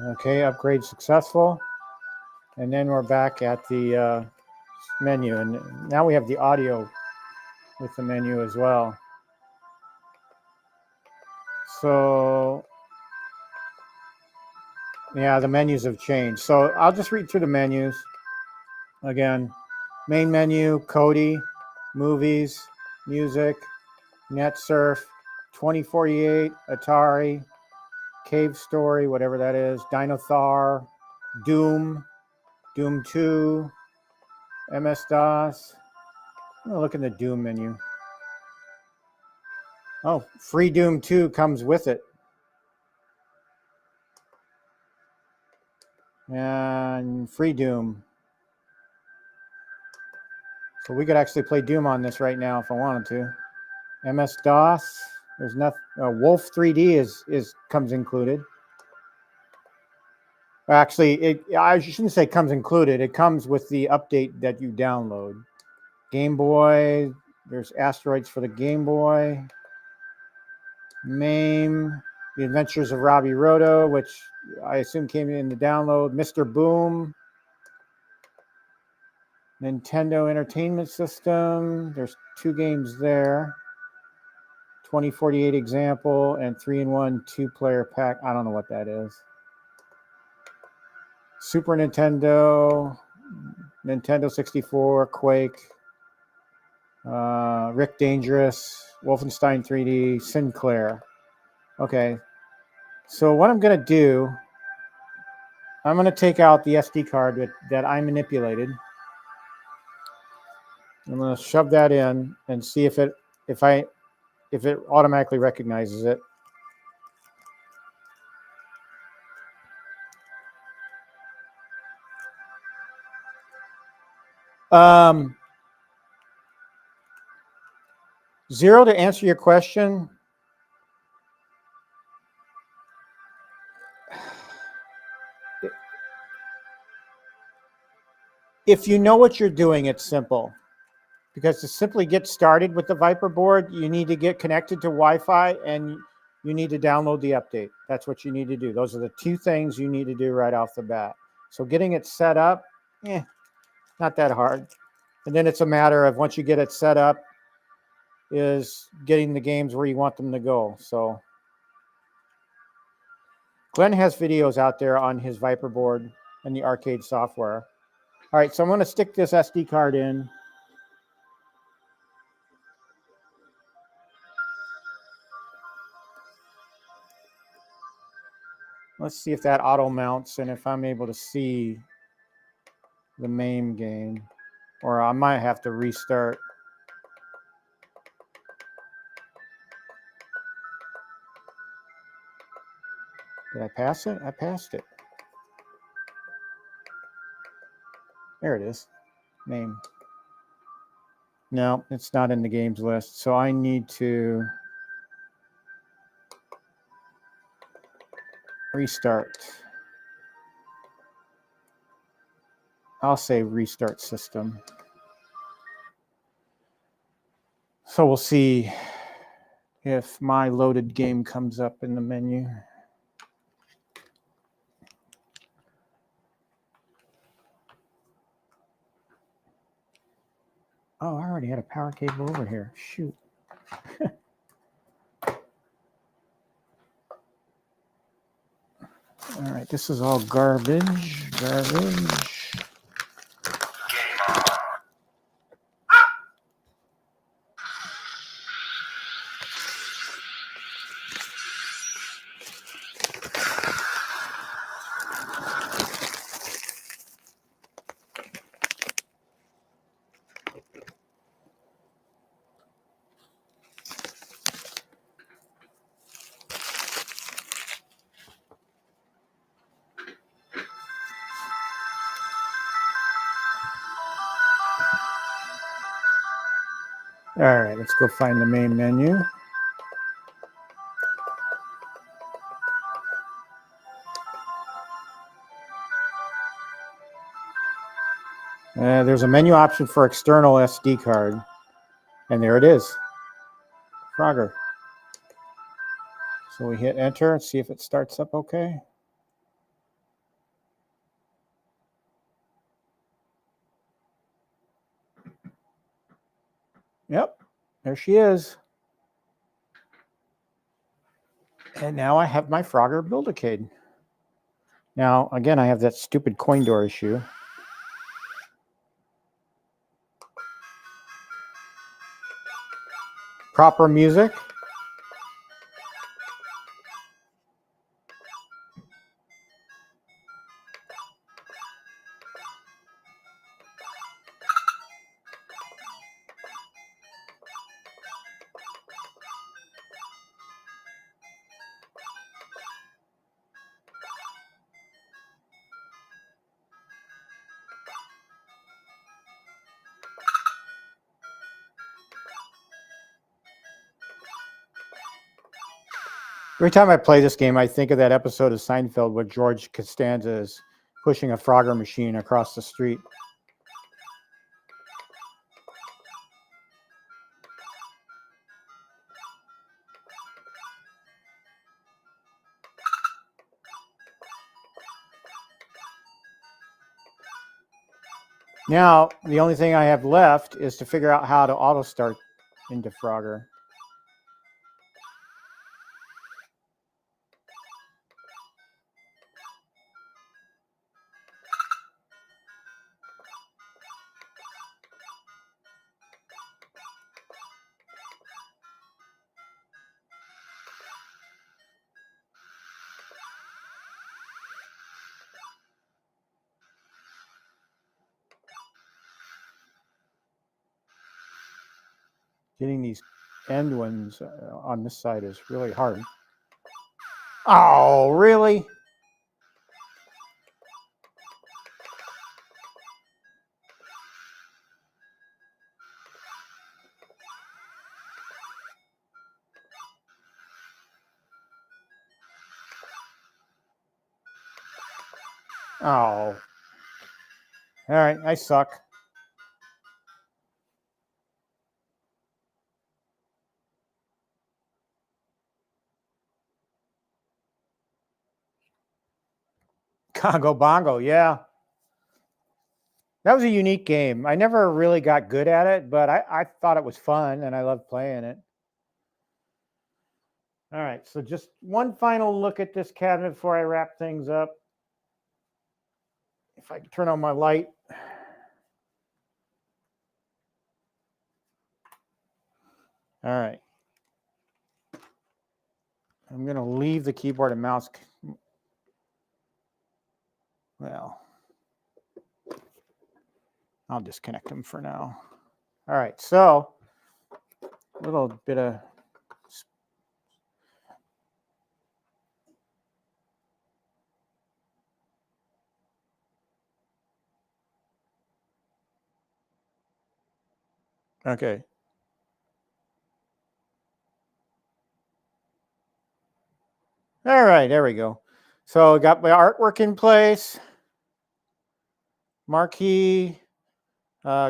Okay, upgrade successful. And then we're back at the menu. And now we have the audio with the menu as well. So, yeah, the menus have changed. So I'll just read through the menus. Again, main menu, Kodi, movies, music, NetSurf, 2048, Atari, Cave Story, whatever that is, Dinothar, Doom, Doom 2, MS-DOS. I'm gonna look in the Doom menu. Oh, free Doom 2 comes with it. And free Doom. So we could actually play Doom on this right now if I wanted to. MS-DOS. There's nothing. Wolf 3D comes included. Actually, I shouldn't say comes included. It comes with the update that you download. Game Boy. There's Asteroids for the Game Boy. MAME. The Adventures of Robbie Roto, which I assume came in the download. Mr. Boom. Nintendo Entertainment System. There's 2 games there. 2048 Example and 3-in-1 2-player pack. I don't know what that is. Super Nintendo, Nintendo 64, Quake, Rick Dangerous, Wolfenstein 3D, Sinclair. Okay, so what I'm going to do, I'm going to take out the SD card that I manipulated. I'm going to shove that in and see if it automatically recognizes it. Zero, to answer your question, if you know what you're doing, it's simple. Because to simply get started with the Viper board, you need to get connected to Wi-Fi and you need to download the update. That's what you need to do. Those are the 2 things you need to do right off the bat. So getting it set up, not that hard. And then it's a matter of, once you get it set up, is getting the games where you want them to go. So Glenn has videos out there on his Viper board and the arcade software. All right, so I'm going to stick this SD card in. Let's see if that auto mounts and if I'm able to see the MAME game, or I might have to restart. Did I pass it? I passed it. There it is, MAME. No, it's not in the games list. So I need to restart. I'll say restart system. So we'll see if my loaded game comes up in the menu. Oh, I already had a power cable over here. Shoot. All right, this is all garbage. Garbage. All right, let's go find the main menu. There's a menu option for external SD card. And there it is, Frogger. So we hit enter and see if it starts up okay. Yep, there she is. And now I have my Frogger Build-A-Cade. Now, again, I have that stupid coin door issue. Proper music. Every time I play this game, I think of that episode of Seinfeld where George Costanza is pushing a Frogger machine across the street. Now, the only thing I have left is to figure out how to auto start into Frogger. Getting these end ones on this side is really hard. Oh, really? Oh. All right, I suck. Congo Bongo, yeah. That was a unique game. I never really got good at it, but I thought it was fun and I loved playing it. All right, so just one final look at this cabinet before I wrap things up. If I can turn on my light. All right. I'm going to leave the keyboard and mouse. Well, I'll disconnect them for now. All right, so a little bit of okay. All right, there we go. So I got my artwork in place. Marquee,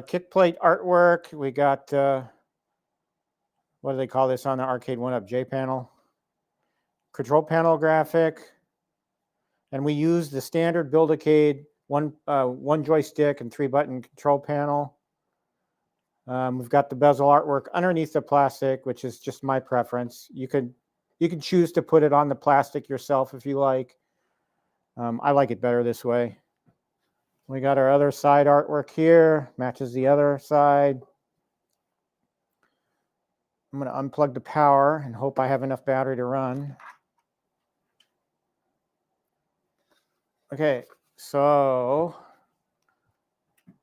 kick plate artwork. We got, what do they call this on the Arcade 1-Up J panel? Control panel graphic. And we use the standard Build-A-Cade one joystick and 3-button control panel. We've got the bezel artwork underneath the plastic, which is just my preference. You can choose to put it on the plastic yourself if you like. I like it better this way. We got our other side artwork here, matches the other side. I'm going to unplug the power and hope I have enough battery to run. Okay, so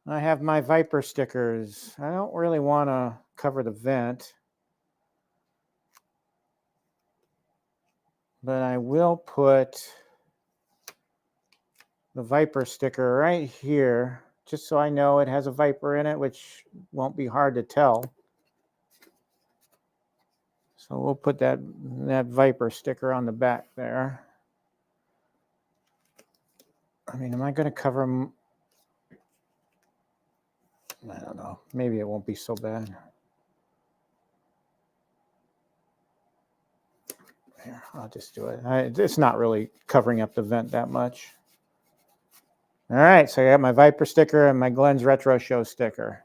I have my Viper stickers. I don't really want to cover the vent, but I will put the Viper sticker right here, just so I know it has a Viper in it, which won't be hard to tell. So we'll put that Viper sticker on the back there. I mean, am I going to cover them? I don't know. Maybe it won't be so bad. Here, I'll just do it. It's not really covering up the vent that much. All right, so I got my Viper sticker and my Glenn's Retro Show sticker.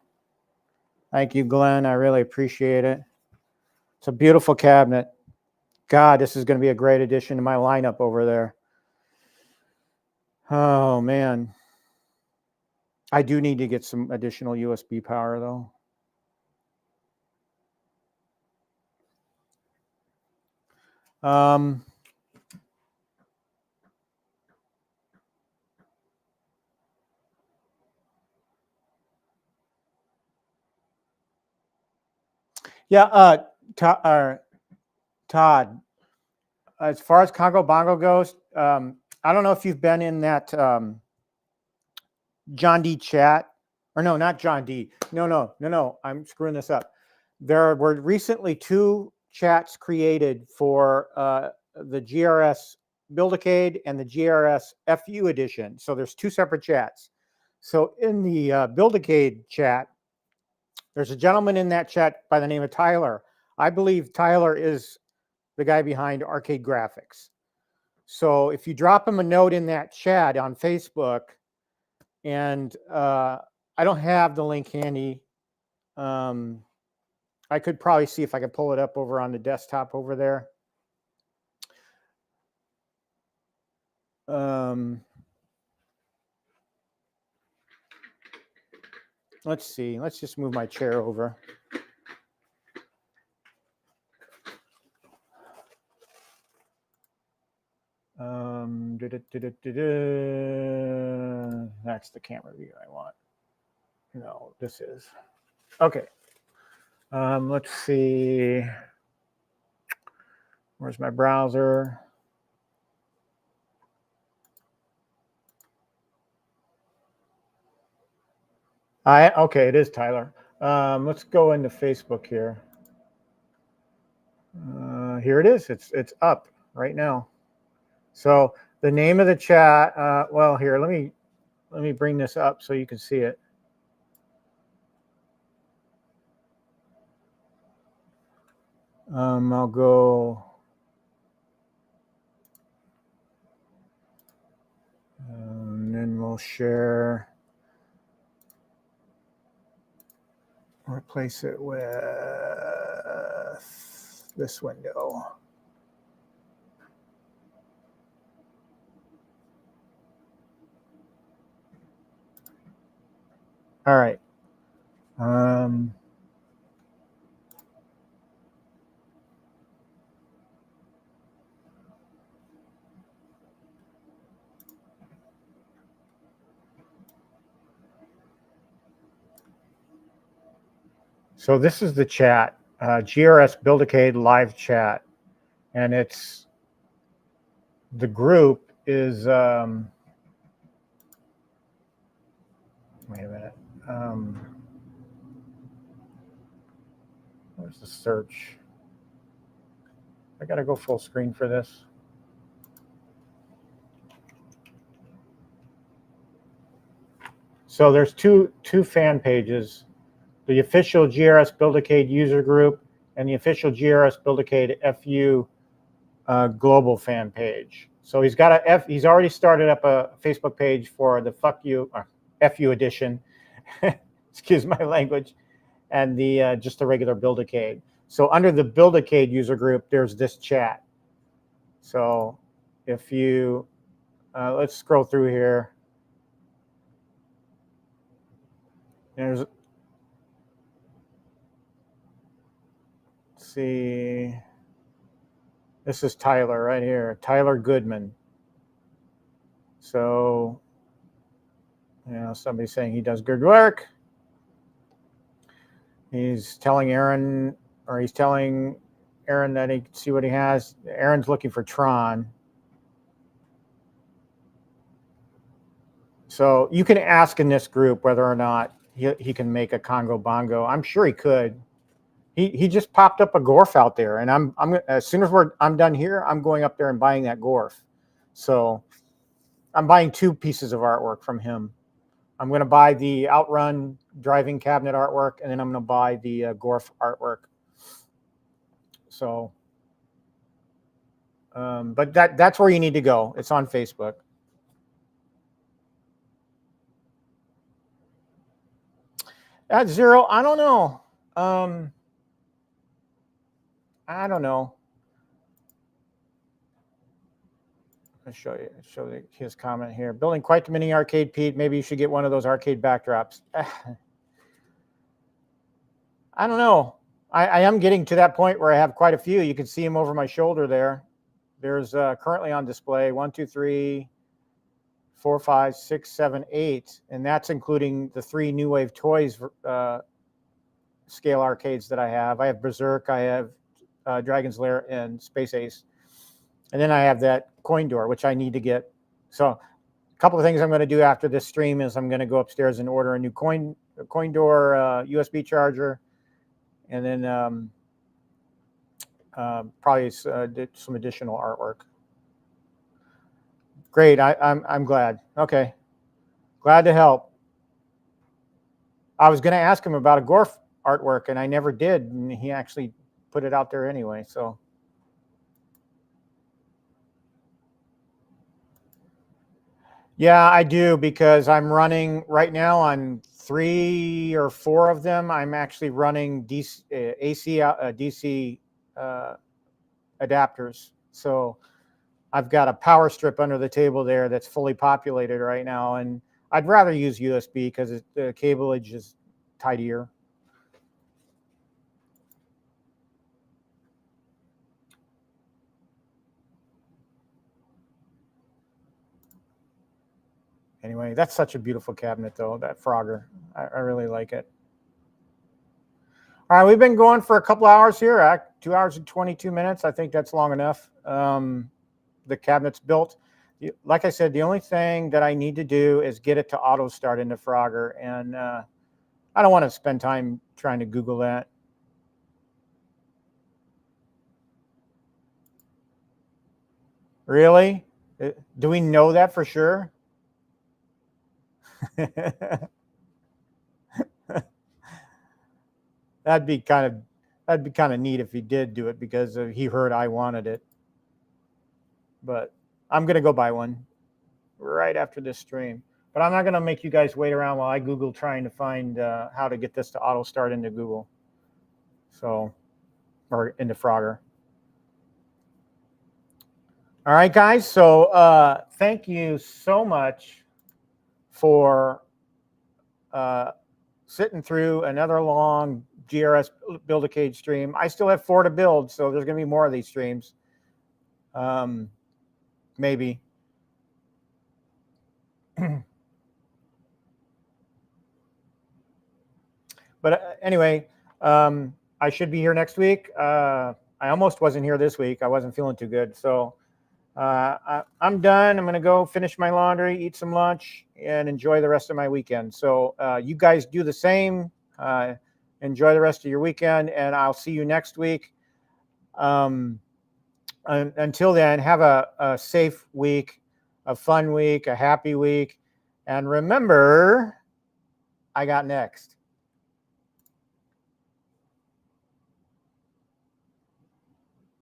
Thank you, Glenn. I really appreciate it. It's a beautiful cabinet. God, this is going to be a great addition to my lineup over there. Oh, man. I do need to get some additional USB power, though. Yeah, Todd, as far as Congo Bongo goes, I don't know if you've been in that John D chat, or no, not John D. No, I'm screwing this up. There were recently 2 chats created for the GRS Build-A-Cade and the GRS FU edition. So there's 2 separate chats. So in the Build-A-Cade chat, there's a gentleman in that chat by the name of Tyler. I believe Tyler is the guy behind Arcade Graphics. So if you drop him a note in that chat on Facebook, and I don't have the link handy. I could probably see if I could pull it up over on the desktop over there. Let's see. Let's just move my chair over. That's the camera view I want. No, this is. Okay. Let's see. Where's my browser? Okay, it is Tyler. Let's go into Facebook here. Here it is. It's up right now. So the name of the chat. Well, here, let me bring this up so you can see it. I'll go. And then we'll share. Replace it with this window. All right. So this is the chat, GRS Build-A-Cade live chat, and it's the group is. Wait a minute. Where's the search? I got to go full screen for this. So there's two fan pages. The official GRS Build-A-Cade user group and the official GRS Build-A-Cade FU global fan page. So he's already started up a Facebook page for the FU edition, excuse my language, and the just the regular Build-A-Cade. So under the Build-A-Cade user group, there's this chat. So if you, let's scroll through here. Let's see. This is Tyler right here, Tyler Goodman. So, somebody's saying he does good work. He's telling Aaron, or he's telling Aaron that he can see what he has. Aaron's looking for Tron. So you can ask in this group whether or not he can make a Congo Bongo. I'm sure he could. He just popped up a Gorf out there, and I'm as soon as I'm done here, I'm going up there and buying that Gorf. So I'm buying 2 pieces of artwork from him. I'm going to buy the Outrun driving cabinet artwork, and then I'm going to buy the Gorf artwork. So, but that's where you need to go. It's on Facebook. At 0, I don't know. I don't know. I'll show his comment here. Building quite the mini arcade, Pete. Maybe you should get one of those arcade backdrops. I don't know. I am getting to that point where I have quite a few. You can see them over my shoulder there. There's currently on display 1, 2, 3, 4, 5, 6, 7, 8, and that's including the 3 New Wave Toys scale arcades that I have. I have Berserk, I have Dragon's Lair, and Space Ace. And then I have that coin door, which I need to get. So a couple of things I'm going to do after this stream is I'm going to go upstairs and order a new coin door USB charger, and then probably some additional artwork. Great, I'm glad. Okay, glad to help. I was going to ask him about a Gorf artwork, and I never did, and he actually put it out there anyway. So. Yeah, I do, because I'm running right now on 3 or 4 of them. I'm actually running DC adapters. So I've got a power strip under the table there that's fully populated right now. And I'd rather use USB because the cableage is tidier. Anyway, that's such a beautiful cabinet, though, that Frogger. I really like it. All right, we've been going for a couple hours here, 2 hours and 22 minutes. I think that's long enough. The cabinet's built. Like I said, the only thing that I need to do is get it to auto start into Frogger, and I don't want to spend time trying to Google that. Really? Do we know that for sure? That'd be kind of neat if he did do it, because he heard I wanted it. But I'm gonna go buy one right after this stream. But I'm not gonna make you guys wait around while I Google trying to find how to get this to auto start into Google. So, or into Frogger. All right, guys. So thank you so much for sitting through another long GRS Build-A-Cade stream. I still have 4 to build, so there's going to be more of these streams. Maybe. But anyway, I should be here next week. I almost wasn't here this week. I wasn't feeling too good. So I'm done. I'm going to go finish my laundry, eat some lunch, and enjoy the rest of my weekend. So you guys do the same. Enjoy the rest of your weekend, and I'll see you next week. Until then, have a safe week, a fun week, a happy week. And remember, I got next.